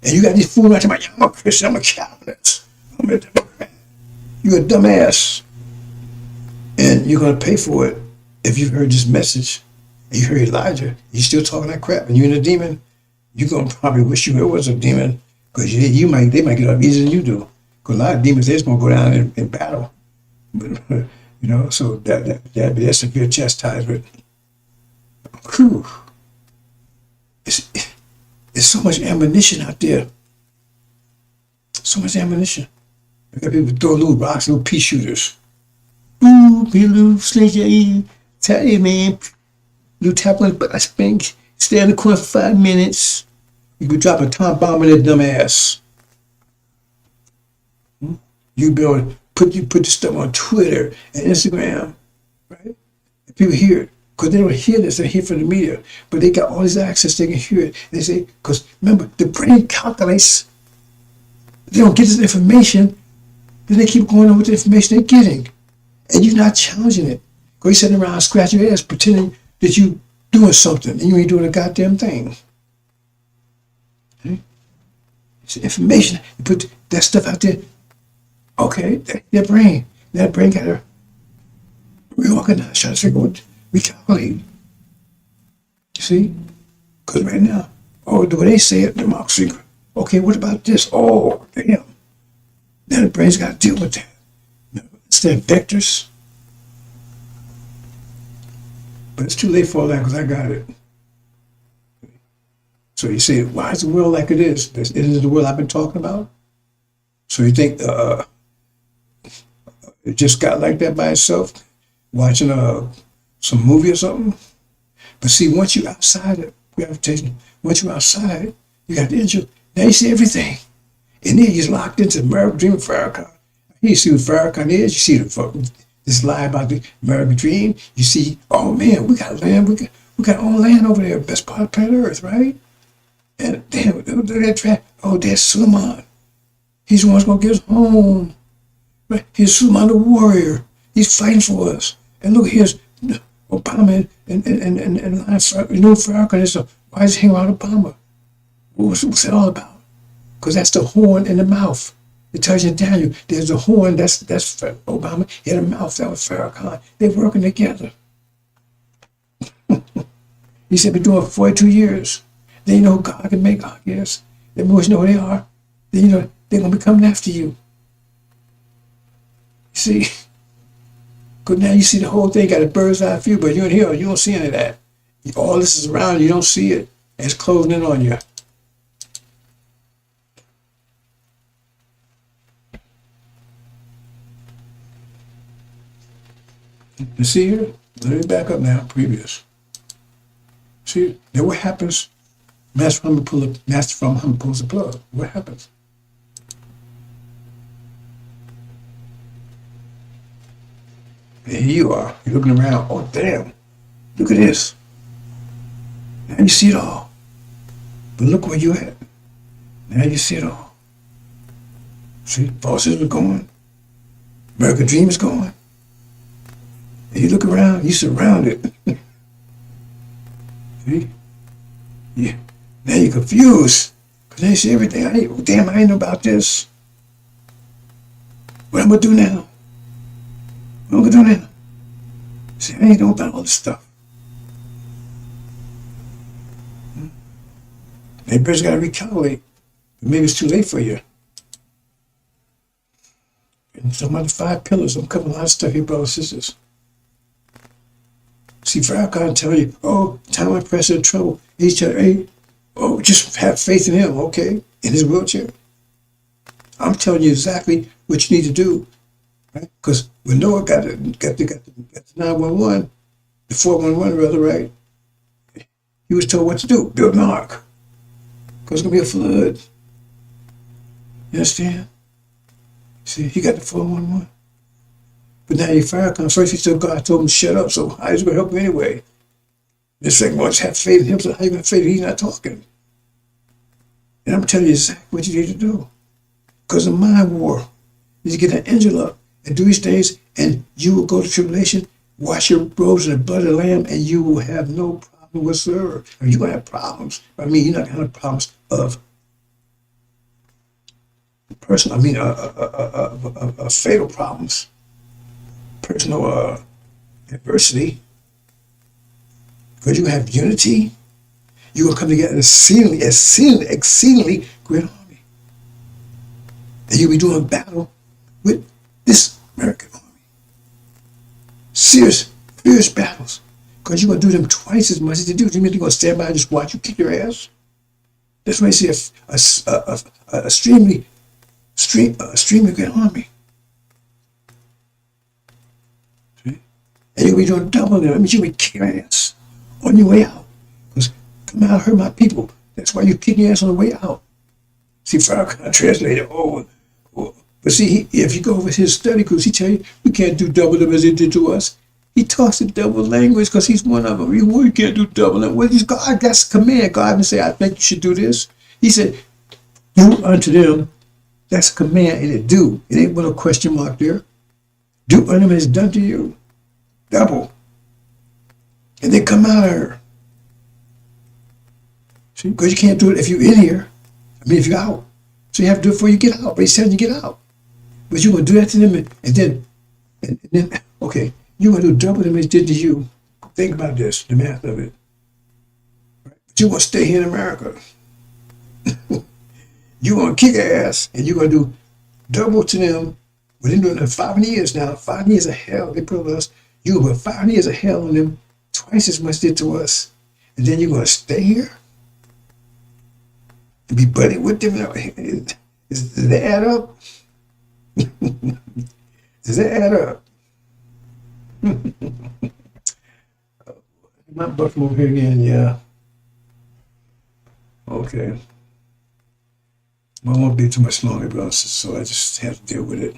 And you got these fools out there, I'm a Christian, I'm a capitalist, I'm a Democrat. You're a dumbass. And you're gonna pay for it if you've heard this message. And you heard Elijah, he's still talking that crap, and you're in a demon. You're gonna probably wish you was a demon, because they might get up easier than you do. Because a lot of demons, they're just gonna go down in battle. But, so that's severe chastisement. Whew. There's so much ammunition out there. So much ammunition. You got people throw little rocks, little pea shooters. Ooh, be a little slinky, tell you, man. Little tap on the butt, I spank. Stay in the corner for 5 minutes. You could drop a time bomb in that dumb ass. You be able to put this stuff on Twitter and Instagram, right? And people hear it. Because they don't hear this, they hear from the media. But they got all this access, they can hear it. They say, because remember, the brain calculates. They don't get this information, then they keep going on with the information they're getting. And you're not challenging it. Because you're sitting around scratching your ass, pretending that you're doing something, and you ain't doing a goddamn thing. Okay? It's information. You put that stuff out there. Okay, that brain got to reorganize, try to figure out what recalculate. You see? Because right now, the way they say it, democracy. Okay, what about this? Oh, damn. Now the brain's got to deal with that. Instead of vectors. But it's too late for all that, because I got it. So you say, why is the world like it is? Isn't it the world I've been talking about? So you think it just got like that by itself, watching some movie or something? But see, once you're outside of gravitation, once you're outside, you got the intro. Now you see everything. And then you're locked into American Dream of Farrakhan. You see what Farrakhan is. You see this lie about the American Dream. You see, oh man, we got land. We got all land over there, best part of planet Earth, right? And damn, there's Suleiman. He's the one who's gonna get us home. Right? Here's Suleiman the warrior. He's fighting for us. And look, here's Obama and Farrakhan and stuff. Why is he hanging around Obama? What's it all about? Because that's the horn in the mouth. It tells you in Daniel, there's a horn, that's Obama. He had a mouth, that was Farrakhan. They're working together. He said, been doing it for 42 years. Then you know who God can make God, yes. Then once you know who they are, then you know they're going to be coming after you. You see? Because now you see the whole thing, got a bird's eye view, but you're in here, you don't see any of that. All this is around you. You don't see it. And it's closing in on you. You see here? Let me back up now. Previous. See, then what happens? Master from pulls the plug. What happens? And here you are. You're looking around. Oh, damn. Look at this. Now you see it all. But look where you at. Now you see it all. See, bosses are going. American dream is going. And you look around, you surrounded. See? Yeah. Now you're confused. Because now you see everything. I ain't know about this. What I'm going to do now? What am I going to do now? See, I ain't know about all this stuff. Maybe you got to recalculate. But maybe it's too late for you. And some of the 5 pillars, I'm covering a lot of stuff here, brothers and sisters. See, Farrakhan tell you, oh, time I press in trouble. He's telling, hey, oh, just have faith in him, okay? In his wheelchair. I'm telling you exactly what you need to do, right? Because when Noah got the 911, the 411 rather, right? He was told what to do, build an ark. Because it's going to be a flood. You understand? See, he got the 411. But now your Farrakhan, first he told God, told him to shut up, so how is he going to help him anyway? The second one, just have faith in him, so how you going to have faith if he's not talking? And I'm telling you exactly what you need to do. Because of mind war, you get an angel up and do these things, and you will go to tribulation, wash your robes in the blood of the Lamb, and you will have no problem whatsoever. I mean, you're going to have problems. I mean, you're not going to have problems of personal, I mean, fatal problems. Personal adversity, because you have unity, you're going to come together exceedingly great army. And you'll be doing battle with this American army. Serious, fierce battles. Because you're going to do them twice as much as they do. You mean they're going to stand by and just watch you kick your ass? That's why you see a extremely great army. And you'll be doing double them. I mean, you'll be kicking ass on your way out. Because come out, hurt my people. That's why you're kicking your ass on the way out. See, Farrakhan translated, but see, if you go over his study groups, he tell you, we can't do double them as they did to us. He talks in double language because he's one of them. We can't do double them. Well, God, that's a command. God didn't say, I think you should do this. He said, do unto them. That's a command, and it do. It ain't with a question mark there. Do unto them as done to you. Double. And then come out of her. See, because you can't do it if you're in here. I mean, if you're out. So you have to do it before you get out. But he's telling you get out. But you're going to do that to them, and then, okay, you're going to do double them as did to you. Think about this, the math of it. Right? But you're going to stay here in America. You're going to kick ass, and you're going to do double to them. We've been doing it 5 years now. 5 years of hell they put on us. You put 5 years of hell on them, twice as much did to us. And then you're going to stay here and be buddy with them. Does that add up? Does that add up? My butt from over here again, yeah. Okay. Well, I won't be too much longer, but so I just have to deal with it.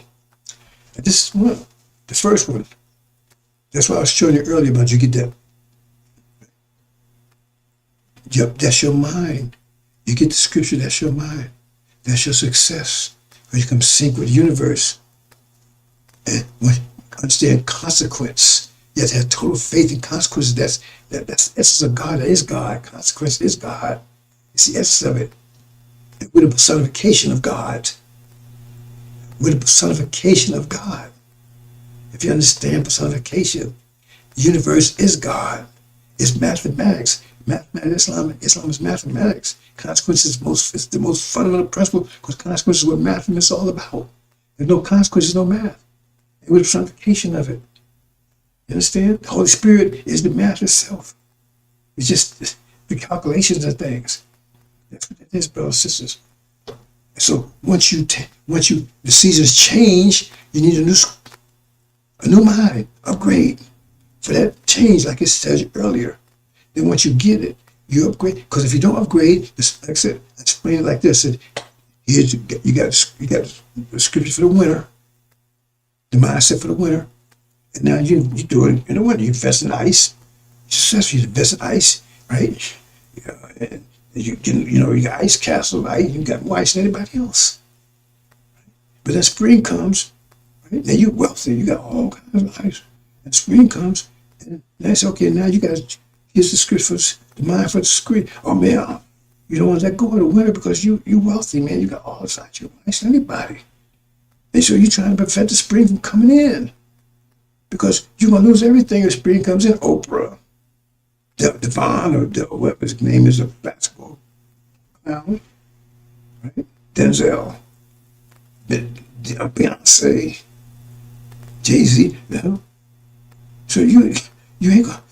And this is one, the first one. That's why I was showing you earlier about you get that. Yep, that's your mind. You get the scripture, that's your mind. That's your success. When you come sync with the universe. And when you understand consequence, you have to have total faith in consequences. That's the essence of God. That is God. Consequence is God. It's the essence of it. And we're the personification of God. We're the personification of God. If you understand personification, the universe is God. It's mathematics. Mathematics, Islam is mathematics. Consequence is the most fundamental principle because consequence is what mathematics is all about. There's no consequences, no math. And we're the personification of it. You understand? The Holy Spirit is the math itself. It's just the calculations of things. That's what it is, brothers and sisters. So once the seasons change, you need a new mind, upgrade for that change, like it says earlier. Then once you get it, you upgrade. Because if you don't upgrade, like I said, I explain it like this. Here's you got the scripture for the winter, the mindset for the winter, and now you do it in the winter. You invest in ice. You invest in ice, right? And you got ice castle, right? You got more ice than anybody else. But then spring comes, right? Now you're wealthy. You got all kinds of ice. And spring comes, and that's okay. Now you got here's the script for the mind for the screen. Oh man, you don't want to let go of the winter because you're wealthy, man. You got all this ice. You're nice than anybody. And so you're trying to prevent the spring from coming in because you're gonna lose everything if spring comes in. Oprah, Devon, or whatever his name is, a basketball clown, right? Denzel, Beyonce, Jay-Z, So you ain't gonna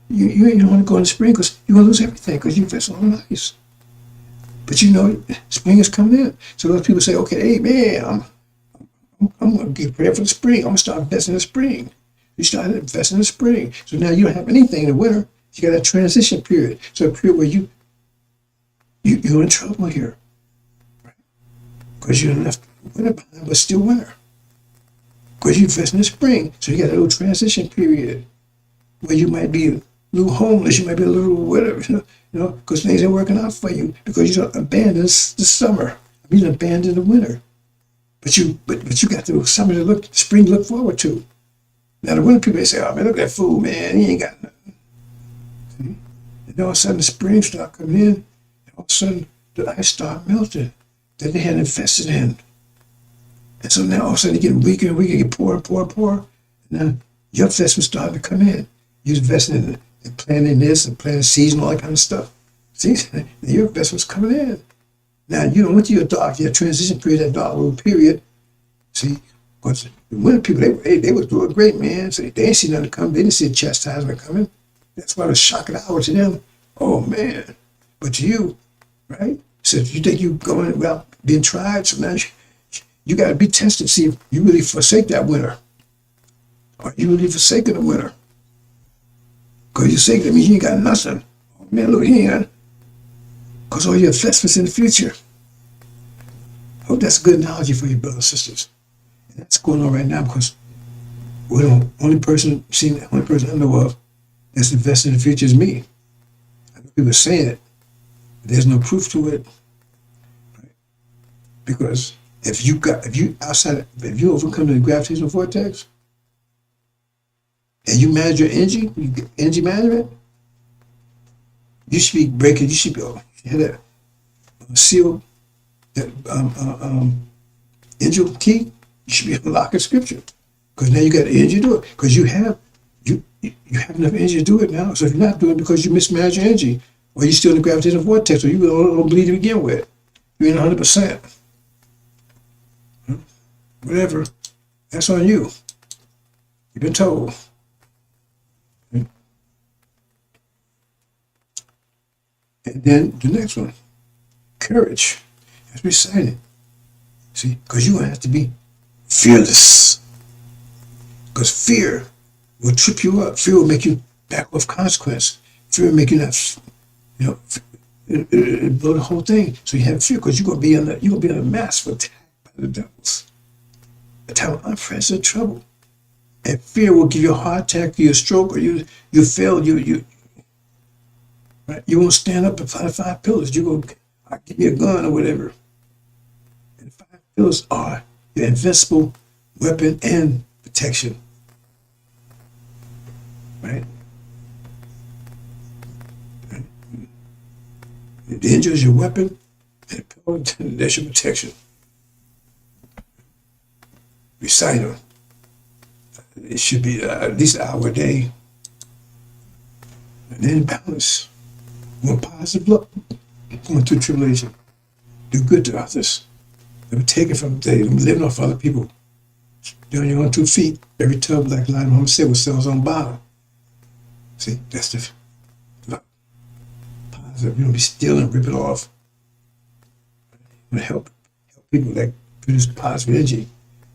you ain't want to go in the spring because you're gonna lose everything because you invest all the ice. But spring is coming in. So those people say, okay, hey man, I'm gonna get prepared for the spring. I'm gonna start investing in the spring. You start investing in the spring. So now you don't have anything in the winter. You got a transition period. So a period where you're in trouble here. Right? Because you left winter behind, but still winter. Because you invest in the spring. So you got a little transition period where you might be a little homeless, you might be a little whatever, because things ain't working out for you because you don't abandon the summer. You don't abandon the winter. But you got the summer spring to look forward to. Now the winter people, they say, oh man, look at that fool, man, he ain't got nothing. See? And all of a sudden the spring start coming in, and all of a sudden the ice start melting that they had invested in. And so now all of a sudden they get weaker and weaker, get poorer and poorer and poorer. And now your investment starting to come in. You're investing in planting this and planting seeds and all that kind of stuff. See, your investment's coming in. Now you don't went to your transition period, that dark little period. See, because the winter people, they was doing great, man. So they didn't see nothing coming. They didn't see a chastisement coming. That's why it was shocking hour to them. Oh man. But to you, right? So if you think you're going well, being tried, so now you got to be tested to see if you really forsake that winter. Or you really forsaken the winter. Because you say that means you ain't got nothing. Oh man, look here. Because all your investments in the future. I hope that's a good analogy for you, brothers and sisters. And that's going on right now because we're the only person I know of that's invested in the future is me. I know people saying it, but there's no proof to it. Right? Because if you overcome the gravitational vortex, and you manage your energy management, you should be breaking. You should have that seal, that angel key. You should be unlocking scripture because now you got the energy to do it because you have enough energy to do it now. So if you're not doing it because you mismanage your energy, or you're still in the gravitational vortex, or you don't believe to begin with, you ain't 100%. Whatever, that's on you. You've been told. And then the next one, courage. That's recited. See, because you're going to have to be fearless. Because fear will trip you up. Fear will make you back off consequence. Fear will make you not, it blow the whole thing. So you have fear because you're going to be on a massive attack by the devils. A time of unprecedented trouble. And fear will give you a heart attack, you a stroke, or you fail, right? You won't stand up and fight 5 pillars. You go, give me a gun or whatever. And the 5 pillars are your invincible weapon and protection. Right? The angel is your weapon, and the pillar, that's your protection. Recite them. It should be at least an hour a day. And then balance. One positive look, going through tribulation. Do good to others. Never take it from them. Living off other people. You're on your own 2 feet. Every tub, like Elijah Muhammad said, was cells on bottom. See, that's the love. So you don't be stealing and rip it off. You want to help people that produce positive energy.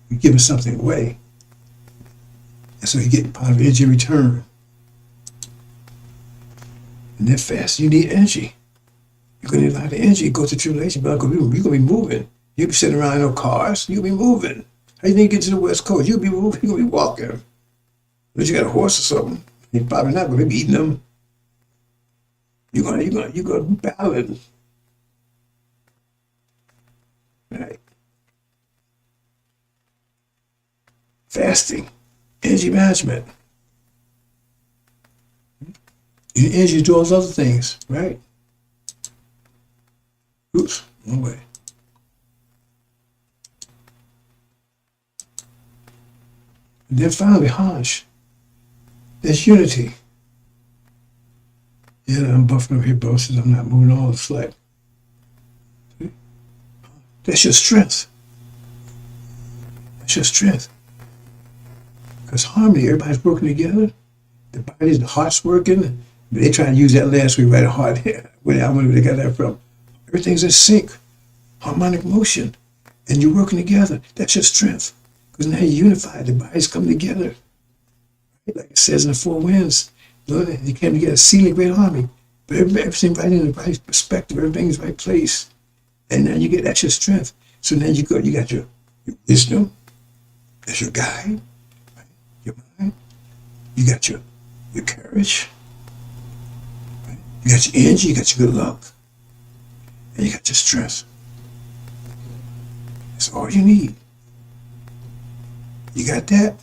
You're giving something away. And so you get positive energy in return. And then fast, you need energy. You're going to need a lot of energy to go to tribulation, but you're going to be moving. You'll be sitting around in no cars. You'll be moving. How you think you get to the West Coast? You'll be moving. You're going to be walking. Unless you got a horse or something. You're probably not going to be eating them. You're going to be battling. Right. Fasting. Energy management. Your energy to do all those other things, right? Oops, one way. And then finally, Hajj. There's unity. Yeah, I'm buffing up here, bro, since I'm not moving all the slack. See? That's your strength. That's your strength. Because harmony, everybody's working together. The bodies, the heart's working. They try to use that last week, right? Heart. Where I wonder where they got that from. Everything's in sync. Harmonic motion. And you're working together. That's your strength. Because now you're unified. The bodies come together. Like it says in the four winds, they came together, sealing a great army. But everything right in the right perspective, everything's right place. And now you get that's your strength. So now you got your wisdom, that's your guide, right? Your mind. You got your courage, right? You got your energy, you got your good luck, and you got your strength. That's all you need. You got that?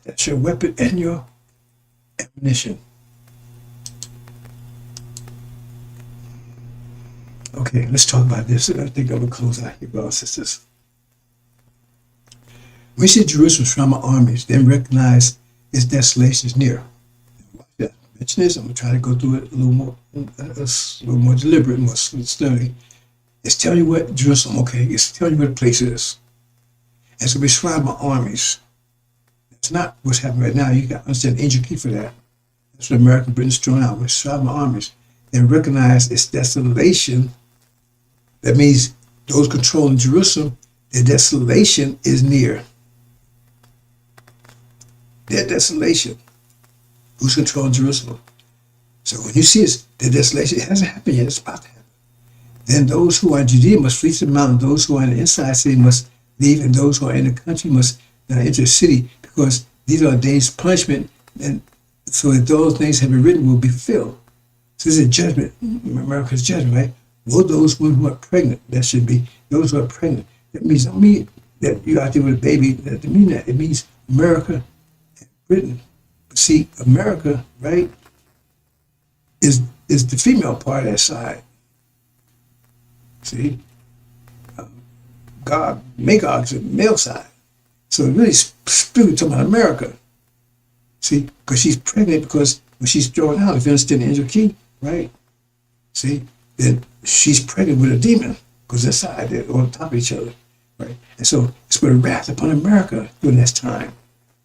That's your weapon and your ammunition. Okay, let's talk about this. I think I'm going to close out here, brothers and sisters. We see Jerusalem's from our armies, then recognize its desolation is near. Watch that. Mention this. I'm going to try to go through it a little more deliberate, more slowly. It's telling you what Jerusalem, okay, it's telling you where the place is. And so we describe our armies. It's not what's happening right now. You got to understand the ancient key for that. That's what America and Britain's throwing out. We're striving armies and recognize its desolation. That means those controlling Jerusalem, their desolation is near. Their desolation. Who's controlling Jerusalem? So when you see their desolation, it hasn't happened yet. It's about to happen. Then those who are in Judea must flee to the mountain. Those who are in the inside city must leave, and those who are in the country must enter the city, because these are days of punishment, and so that those things have been written will be fulfilled. So this is a judgment, America's judgment, right? Will those women who are pregnant, that should be those who are pregnant. That means, don't mean that you're out there with a baby, that doesn't mean that. It means America and Britain. But see, America, right, is the female part of that side. See? Magog is the male side. So it really spiritually talking about America. See, because she's pregnant, because when she's thrown out, if you understand the angel key, right? See, then she's pregnant with a demon, because inside they're on top of each other, right? And so it's put a wrath upon America during this time.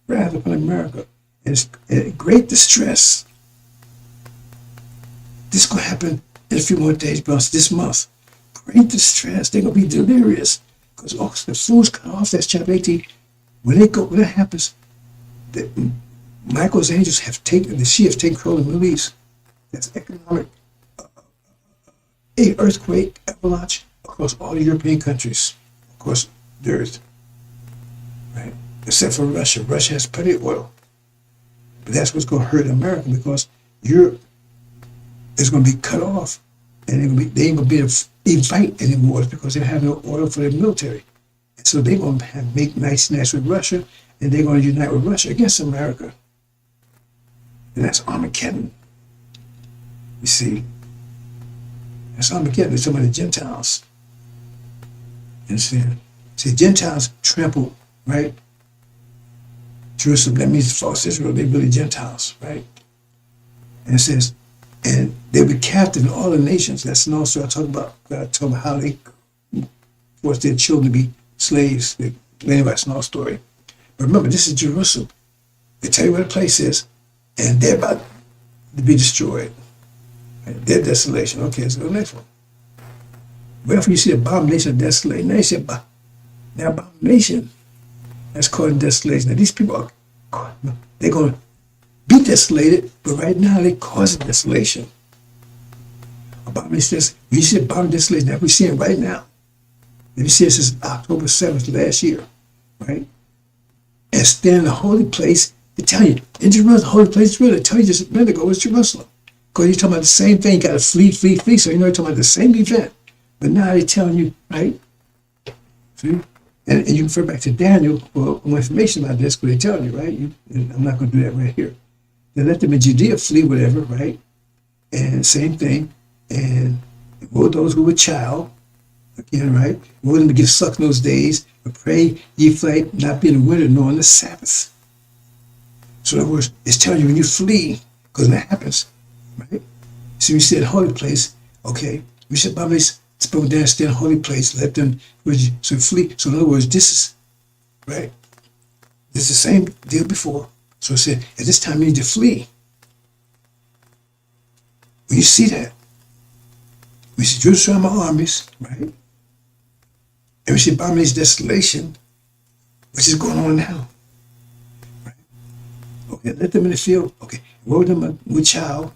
Wrath upon America. And it's great distress. This is going to happen in a few more days, brothers, this month. Great distress. They're going to be delirious. Because the fools cut off, that's chapter 18. When that happens, Michael's angels have taken control of the Middle East. That's economic, earthquake, avalanche across all the European countries, across the earth, right? Except for Russia. Russia has plenty of oil. But that's what's going to hurt America, because Europe is going to be cut off, and they ain't going to be able to even fight anymore, because they have no oil for their military. And so they're going to make nice with Russia, and they're going to unite with Russia against America. And that's Armageddon. You see, that's Armageddon. It's some of the Gentiles. You understand? See, Gentiles trample, right? Jerusalem, that means false Israel. They're really Gentiles, right? And it says, and they'll be captive in all the nations. That's also I talk about how they force their children to be slaves. Anyway, that's another story. But remember, this is Jerusalem. They tell you where the place is, and they're about to be destroyed. Right? Their desolation. Okay, let's go to the next one. Wherefore you see abomination of desolation. Now you see now abomination that's causing desolation. Now these people they're going to be desolated, but right now they're causing desolation. Abomination, you see abomination desolation that we're seeing right now. If you see it since October 7th last year, right? And stand in the holy place, they tell you, in Jerusalem, the holy place, really, they tell you just a minute ago, it's Jerusalem. Because you're talking about the same thing, you got to flee, so you know you're talking about the same event. But now they're telling you, right? See? And you can refer back to Daniel for more information about this, because they're telling you, right? I'm not going to do that right here. They let them in Judea flee, whatever, right? And same thing. And woe those who were child, again, right? Woe them to give suck in those days, but pray ye flight, not be in the winter, nor on the Sabbath. So in other words, it's telling you when you flee, because that happens, right? So you said holy place, okay. We said abomination, spoke down, stay in holy place, let them, so flee. So in other words, this is, right? This is the same deal before. So it said, at this time you need to flee. When you see that, we see Jerusalem armies, right? And we see abomination desolation, which is going on now. Right? Okay, let them in the field. Okay, woe them with child.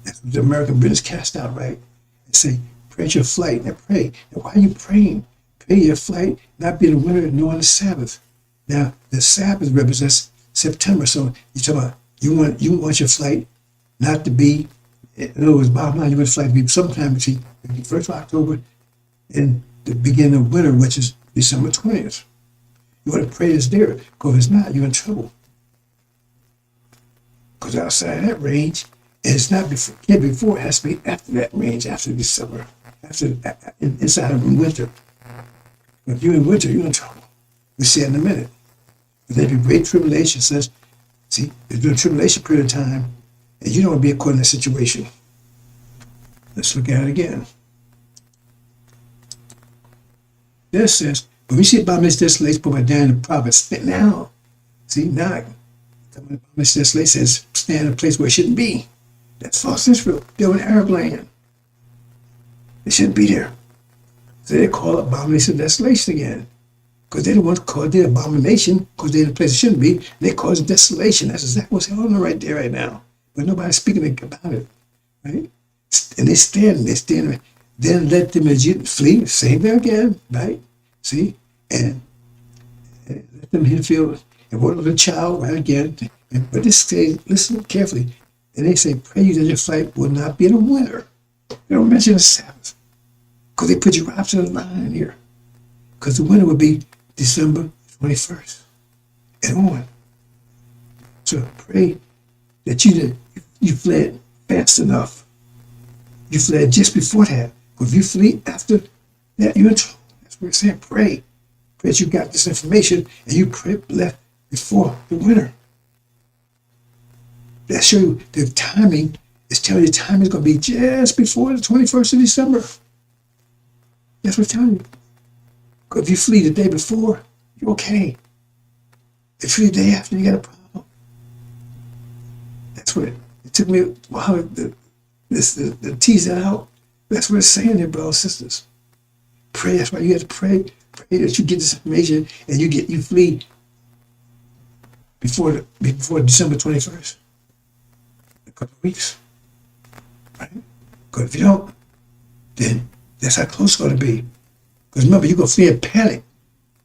That's what the American British cast out, right? And say, pray your flight. Now pray. Now why are you praying? Pray your flight, not be in the winter, nor on the Sabbath. Now the Sabbath represents September. So you're talking about you want your flight not to be. In other words, bottom line, you want the flight to be sometime between the 1st of October and the beginning of winter, which is December 20th. You want to pray it's there, because if it's not, you're in trouble. Because outside that range, and it's not before, can't be before, it has to be after that range, after December, inside of winter. But if you're in winter, you're in trouble. We'll see it in a minute. But there'll be great tribulation, says, see, there's been a tribulation period of time, and you don't want to be caught in that situation. Let's look at it again. This says, when we see abomination desolation put by Daniel the prophet, now, see, now, abomination desolation says, stand in a place where it shouldn't be. That's false Israel. They're in Arab land. They shouldn't be there. So they call it abomination desolation again. Because they're the ones called the abomination, because they're in a place it shouldn't be, and they cause desolation. That's exactly what's going on right there, right now. But nobody's speaking about it, right? And they're standing. Then let them flee, same thing again, right? See? And let them hit the field. And what of the child, right again? But this says, listen carefully. And they say, pray you that your flight will not be in the winter. They don't mention the Sabbath. Because they put your option in line here. Because the winter would be December 21st and on. So pray that you fled fast enough. You fled just before that. But if you flee after that, you're in trouble. That's what we're saying. Pray. Pray that you got this information and you left before the winter. That show you the timing. It's telling you the timing is going to be just before the 21st of December. That's what it's telling you. Because if you flee the day before, you're okay. If you flee the day after, you got a problem. That's what it took me a while to tease that out. That's what it's saying there, brothers and sisters. Pray. That's why you have to pray. Pray that you get this information and you flee before December 21st. A couple of weeks. Right? Because if you don't, then that's how close it's going to be. Because remember, you're going to flee in panic.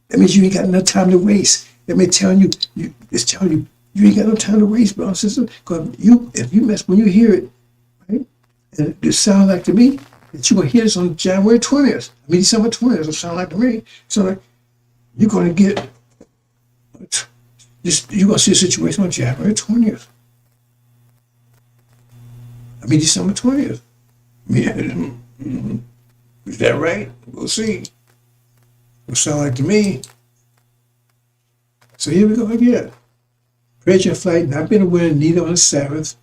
That means you ain't got enough time to waste. That means it's telling you, you ain't got no time to waste, brother, sister. Because if you mess, when you hear it, right, and it sounds like to me that you're going to hear this on January 20th. I mean, December 20th, it sounds like to me. So like, you're going to get, you're going to see a situation on January 20th. I mean, December 20th. Is that right? We'll see. It'll sound like to me. So here we go again. Pray your flight, not be in the winter, neither on the Sabbath,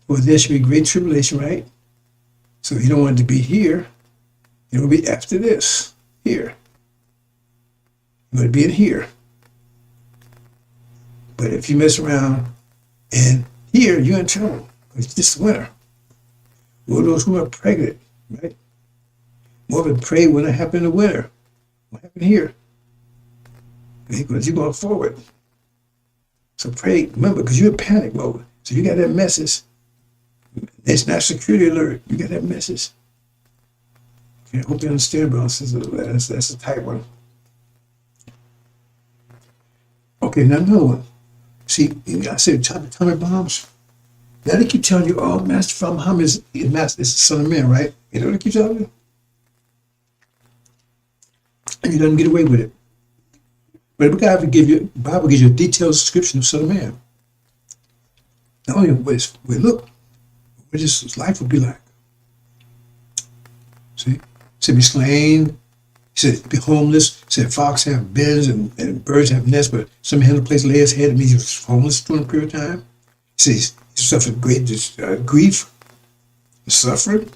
for there should be great tribulation, right? So you don't want it to be here. It will be after this, here. You want to be in here. But if you mess around and here, you're in trouble. It's this winter. Well, those who are pregnant, right? More of it pray when it happened in the winter. What happened here? Because you're going forward. So pray, remember, because you're in panic mode. So you got that message. It's not security alert. You got that message. Okay, I hope you understand, bro. That's a tight one. Okay, now another one. See, I said atomic bombs. Now they keep telling you, oh, Master Muhammad is the son of man, right? You know what they keep telling you? And you don't get away with it. But the Bible gives you a detailed description of Son of Man. Not only what his life would be like. See? He said be slain. He said be homeless. He said fox have beds and birds have nests, but some had a place to lay his head. It means he was homeless during a period of time. He said he suffered great grief and suffering.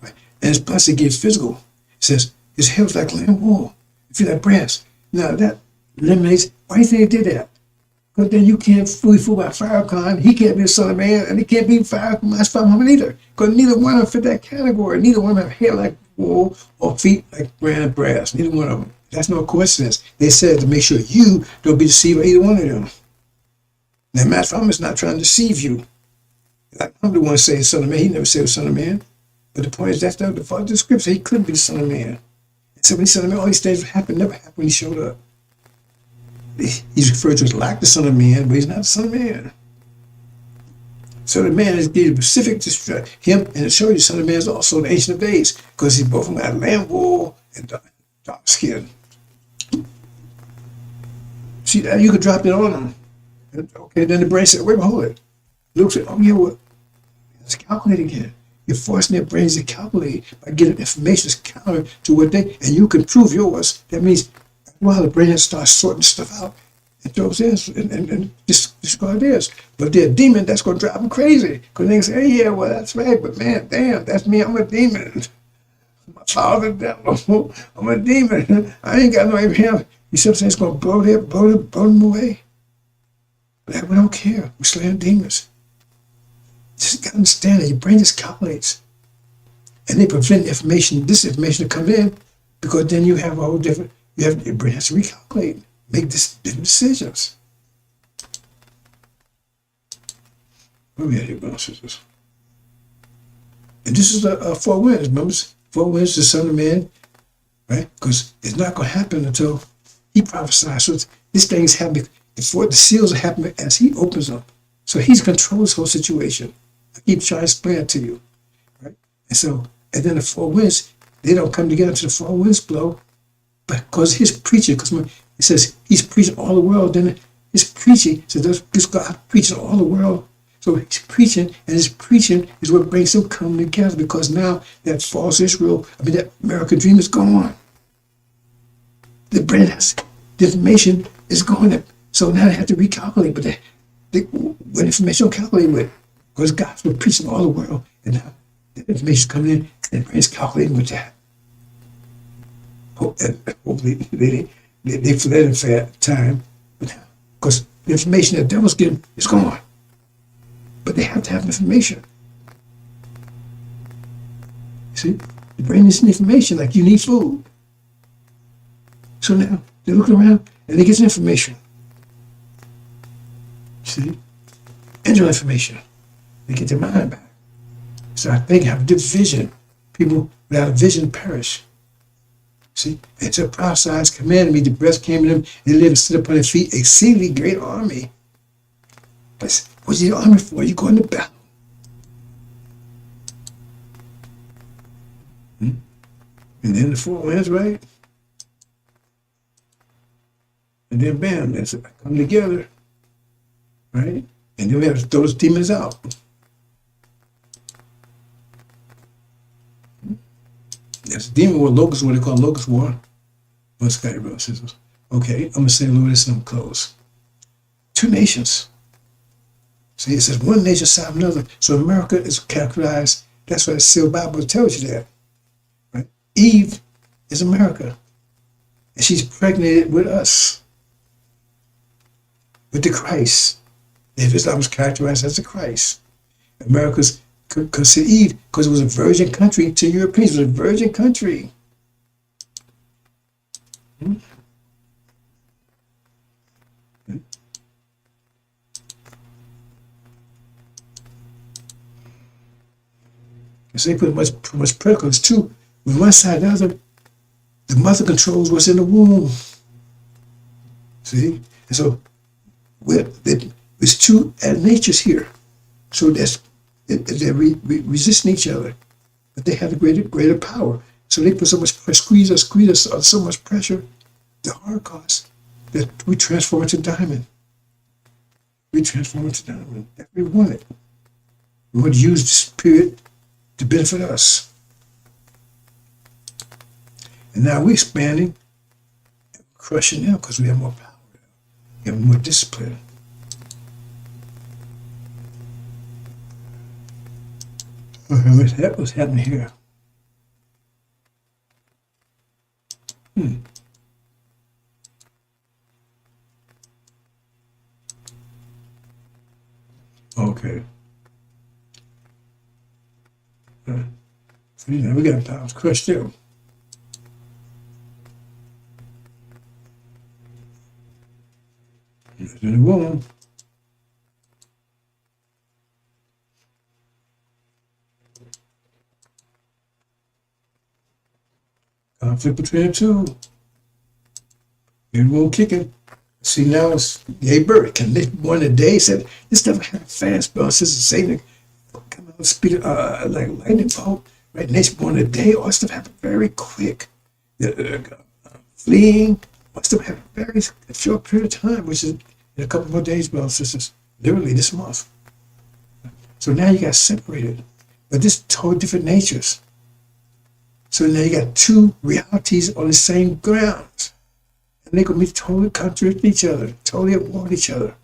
Right? And his plus it gives physical. He says his hair was like lamb wool. You feel like brass. Now that eliminates, why do you think they did that? Because then you can't be fooled by Farrakhan. He can't be the Son of Man, and he can't be Muhammad either. Because neither one of them fit that category. Neither one of them have hair like wool or feet like brand brass. Neither one of them. That's no coincidence. They said to make sure you don't be deceived by either one of them. Now, Master Muhammad is not trying to deceive you. Like I'm the one saying Son of Man. He never said the Son of Man. But the point is that's the part of the scripture. He couldn't be the Son of Man. So when he said, all these things never happened when he showed up. He's referred to as like the Son of Man, but he's not the Son of Man. So the man is getting specific to him, and it shows you the Son of Man is also the Ancient of Days, because he's both got lamb wool and dark skin. See that you could drop it on him. Okay, then the brain said, wait, hold it. Luke said, oh yeah, well, let's calculate again. You're forcing their brains to calculate by getting information that's counter to what and you can prove yours. That means, well, the brain starts sorting stuff out and throws theirs and discard theirs. But they're a demon, that's going to drive them crazy. Because they say, hey, yeah, well, that's right, but man, damn, that's me, I'm a demon. My father, devil, I'm a demon. I ain't got no Abraham. You see what I'm saying? It's going to blow them away. But we don't care. We're slaying demons. Just got to understand that your brain just calculates. And they prevent this information to come in, because then you have a whole different, your brain has to recalculate, make different decisions. Where we at here, brothers and sisters? And this is the 4 winds, remember? 4 winds, the Son of Man, right? Because it's not going to happen until he prophesies. So this thing is happening, the seals are happening as he opens up. So he's controlling this whole situation. I keep trying to explain it to you, right? And then the 4 winds, they don't come together until the 4 winds blow, but because his preaching, because it says he's preaching all the world, then his preaching, so this God preaching all the world. So he's preaching, and his preaching is what brings them come together, because now that false Israel, that American dream is gone. The brain has, the information is going, so now they have to recalculate, but what information don't calculate with, because God's been preaching all the world, and now the information coming in, and the brain's calculating with that. Hopefully they fled in fair time, because the information that the devil's getting is gone. But they have to have information. See, the brain needs information like you need food. So now they're looking around and they get information. See, angel information. They get their mind back. So I think have a different vision. People without a vision perish. See, and to prophesied commanded me, the breath came in them, and they lived and stood upon their feet, exceedingly great army. But what's the army for? You go into battle. And then the 4 winds, right? And then bam, that's it. Come together. Right? And then we have to throw those demons out. There's a demon war, locust war, they call locust war. What's that, brothers and sisters? Okay, I'm going to say a little bit of something close. 2 nations. See, it says one nation side of another. So America is characterized, that's why the sealed Bible tells you that. Right? Eve is America. And she's pregnated with us. With the Christ. If Islam is characterized as the Christ. America's conceived because it was a virgin country to Europeans. It was a virgin country. So they put much pressure because too, with one side and the other, the mother controls what's in the womb. See? And so there's two natures here. So they're resisting each other, but they have a greater power. So they put so much pressure, squeeze us on so much pressure, the hard cost, that we transform into diamond. We transform into diamond. That we want it. We want to use this period to benefit us. And now we're expanding, and crushing them because we have more power. We have more discipline. What's happening here? Okay. So, we got powers crushed too. In the womb. Conflict between the two. It won't kick it. See, now it's yay bird. Can lift one a day? Said this never happened fast, bro. This is Satan come out speed like lightning bolt. Right, next one a day. All stuff happened very quick. Fleeing, all stuff happened very short period of time, which is in a couple more days, brothers and sisters. Literally this month. So now you got separated, but this totally different natures. So now you got two realities on the same ground. And they're going to be totally contradict each other, totally at war with each other.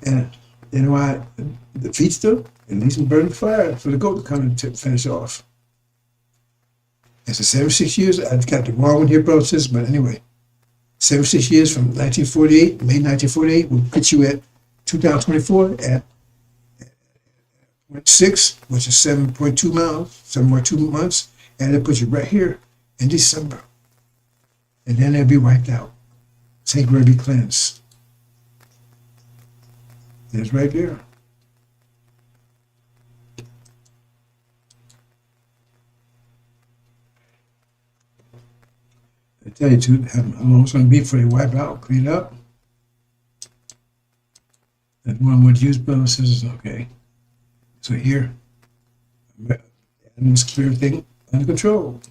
And you know why the feast them? At least in burning fire for the goat to come and finish off. It's the 76 years. I've got the wrong one here, brothers and sisters, but anyway. 76 years from 1948, May 1948, will put you at 2024 at 0.6, which is 7.2 miles, 7.2 months, and it puts you right here in December. And then they'll be wiped out. St. Glory be cleansed. It's right there. I tell you too, how long it's going to be before they wipe out, clean up. And one would use brothers and sisters, okay. So here, animals clear everything under control.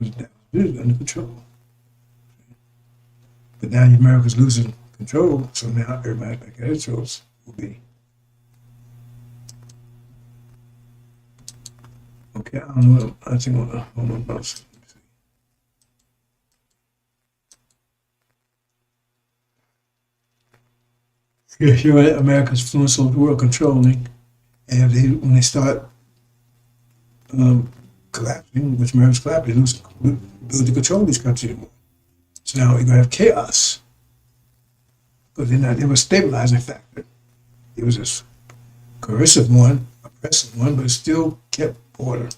That was under control. But now America's losing control, so now everybody back at its roles will be. Okay, I don't know. I think I don't know about. Here, America's influence over the world controlling, and when they start collapsing, which America's collapsing, they lose the ability to control these countries anymore. So now we're going to have chaos. Because they were a stabilizing factor. It was this coercive one, oppressive one, but it still kept order.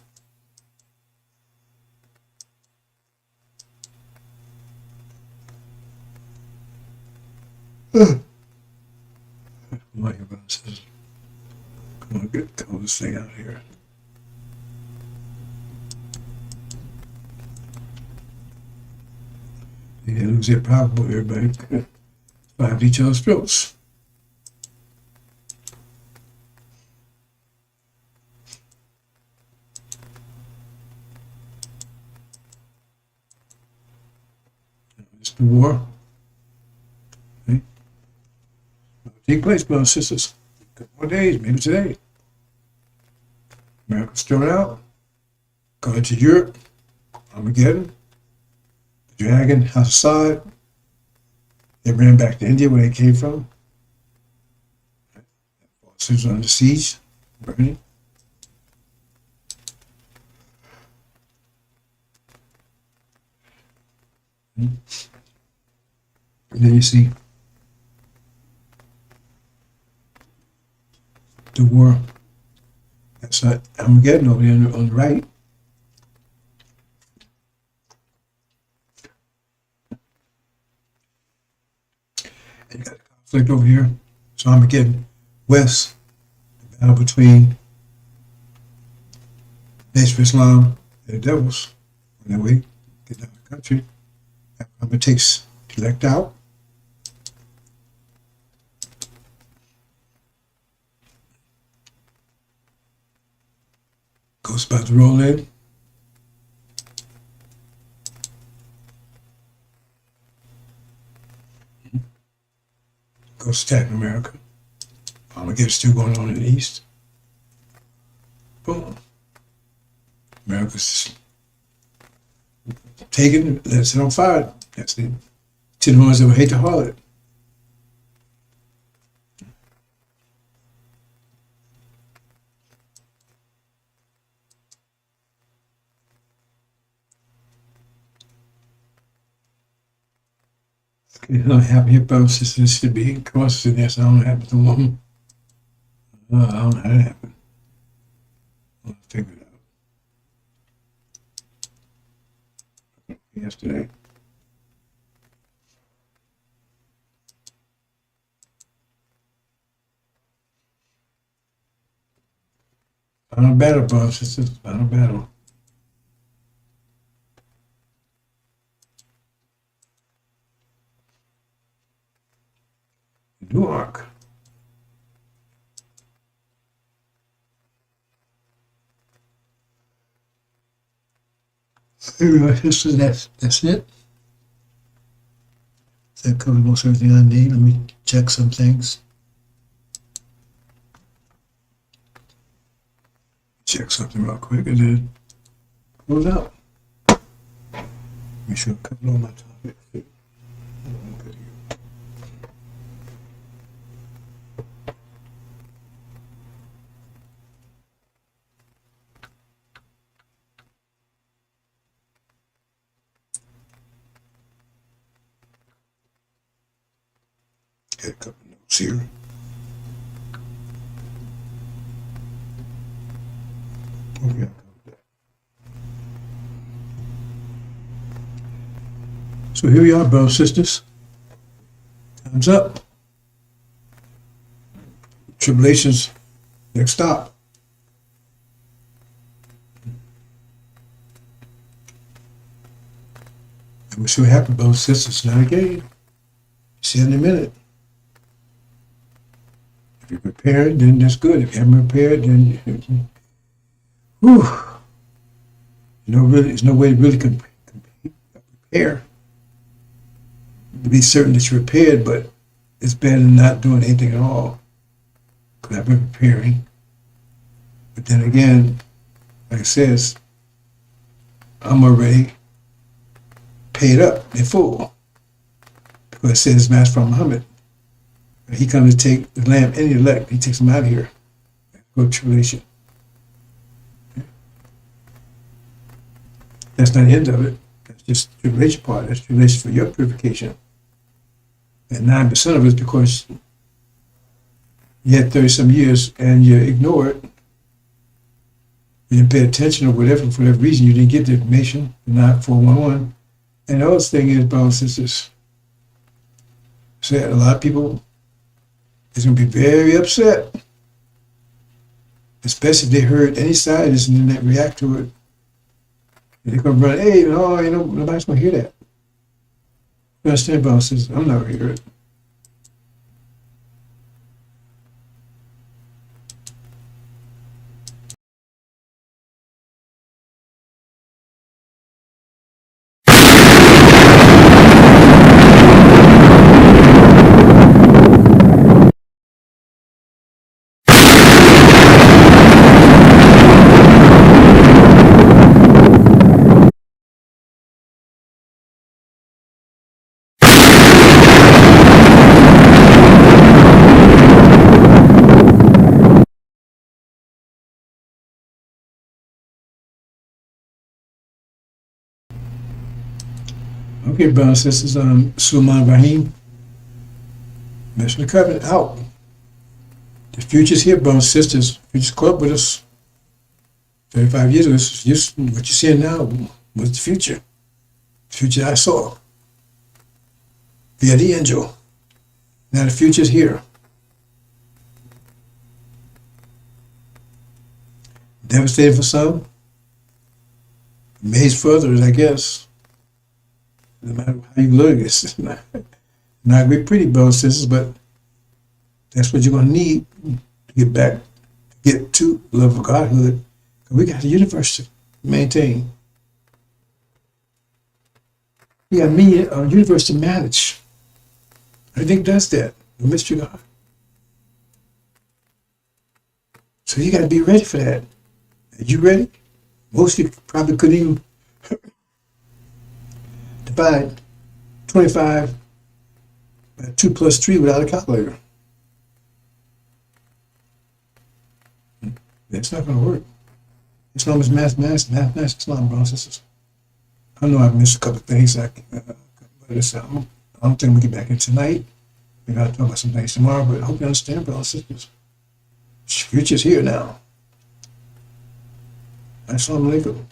Come on, your brother says, come on, get this thing out here. They lose their power, everybody. Five each other's throats. It's the war. Okay. Take place, brothers and sisters. A couple more days, maybe today. America's thrown out. Going to Europe. Armageddon. The dragon, House of Sod. They ran back to India where they came from. Boston was under siege, burning. And then you see the war. That's Armageddon over there on the right. And you got the conflict over here. So Armageddon west, the battle between Nation of Islam and the devils. On their way, get out of the country. It takes elect out. Goes about to roll in. Goes attacking America. Armageddon's still going on in the east. Boom. America's taken, let's set on fire. That's the 10 ones that would hate to harlot. It's not happening here, brothers and sisters. This should be crosses in there, so I don't know what happened to one. I don't know how that happened. I'll figure it out. Yesterday. Final battle, brothers and sisters. Final battle. Newark. That's it. That covers most everything I need. Let me check some things. Check something real quick and then close out. Make sure I cover all my topics. Got a couple notes here. Oh, yeah. So here we are, brothers and sisters. Time's up. Tribulations, next stop. And we'll see what happens, brothers and sisters. Not again. See you in a minute. If you're prepared, then that's good. If you haven't prepared, then whew, there's no way to really prepare. To be certain that you're prepared, but it's better than not doing anything at all. Because I've been preparing. But then again, like I said, I'm already paid up in full. Because it says Master Muhammad. He comes to take the lamb and the elect. He takes them out of here. Go to tribulation. That's not the end of it. That's just the tribulation part. That's tribulation for your purification. And 9% of it is because you had 30-some years and you ignore it. You didn't pay attention or whatever, for whatever reason, you didn't get the information, not 411. And the other thing is, brothers and sisters, a lot of people is going to be very upset, especially if they heard any side and then they react to it. And they're going to run, hey, no, nobody's going to hear that. You understand, brothers and sisters? I'm not going to hear it. Okay, brothers and sisters, Sulman Rahim, Mission of the Covenant, out. The future's here, brothers and sisters. Future's caught up with us. 35 years ago, this is just what you're seeing now was the future. The future I saw via the angel. Now the future's here. Devastating for some. Amazed for others, I guess. No matter how you look at this, it's not very pretty, brothers and sisters, but that's what you're going to need to get back, to get to the love of Godhood. We got the universe to maintain. We got a universe to manage. Everything does that. The mystery God. So you got to be ready for that. Are you ready? Most of you probably couldn't even divide 25 by 2 plus 3 without a calculator. It's not going to work. Islam is mathematics, Islam, brothers and sisters. I know I've missed a couple of things. I don't think we'll get back in tonight. Maybe I'll talk about some things tomorrow, but I hope you understand, brothers and sisters. The future's here now. Assalamu alaikum.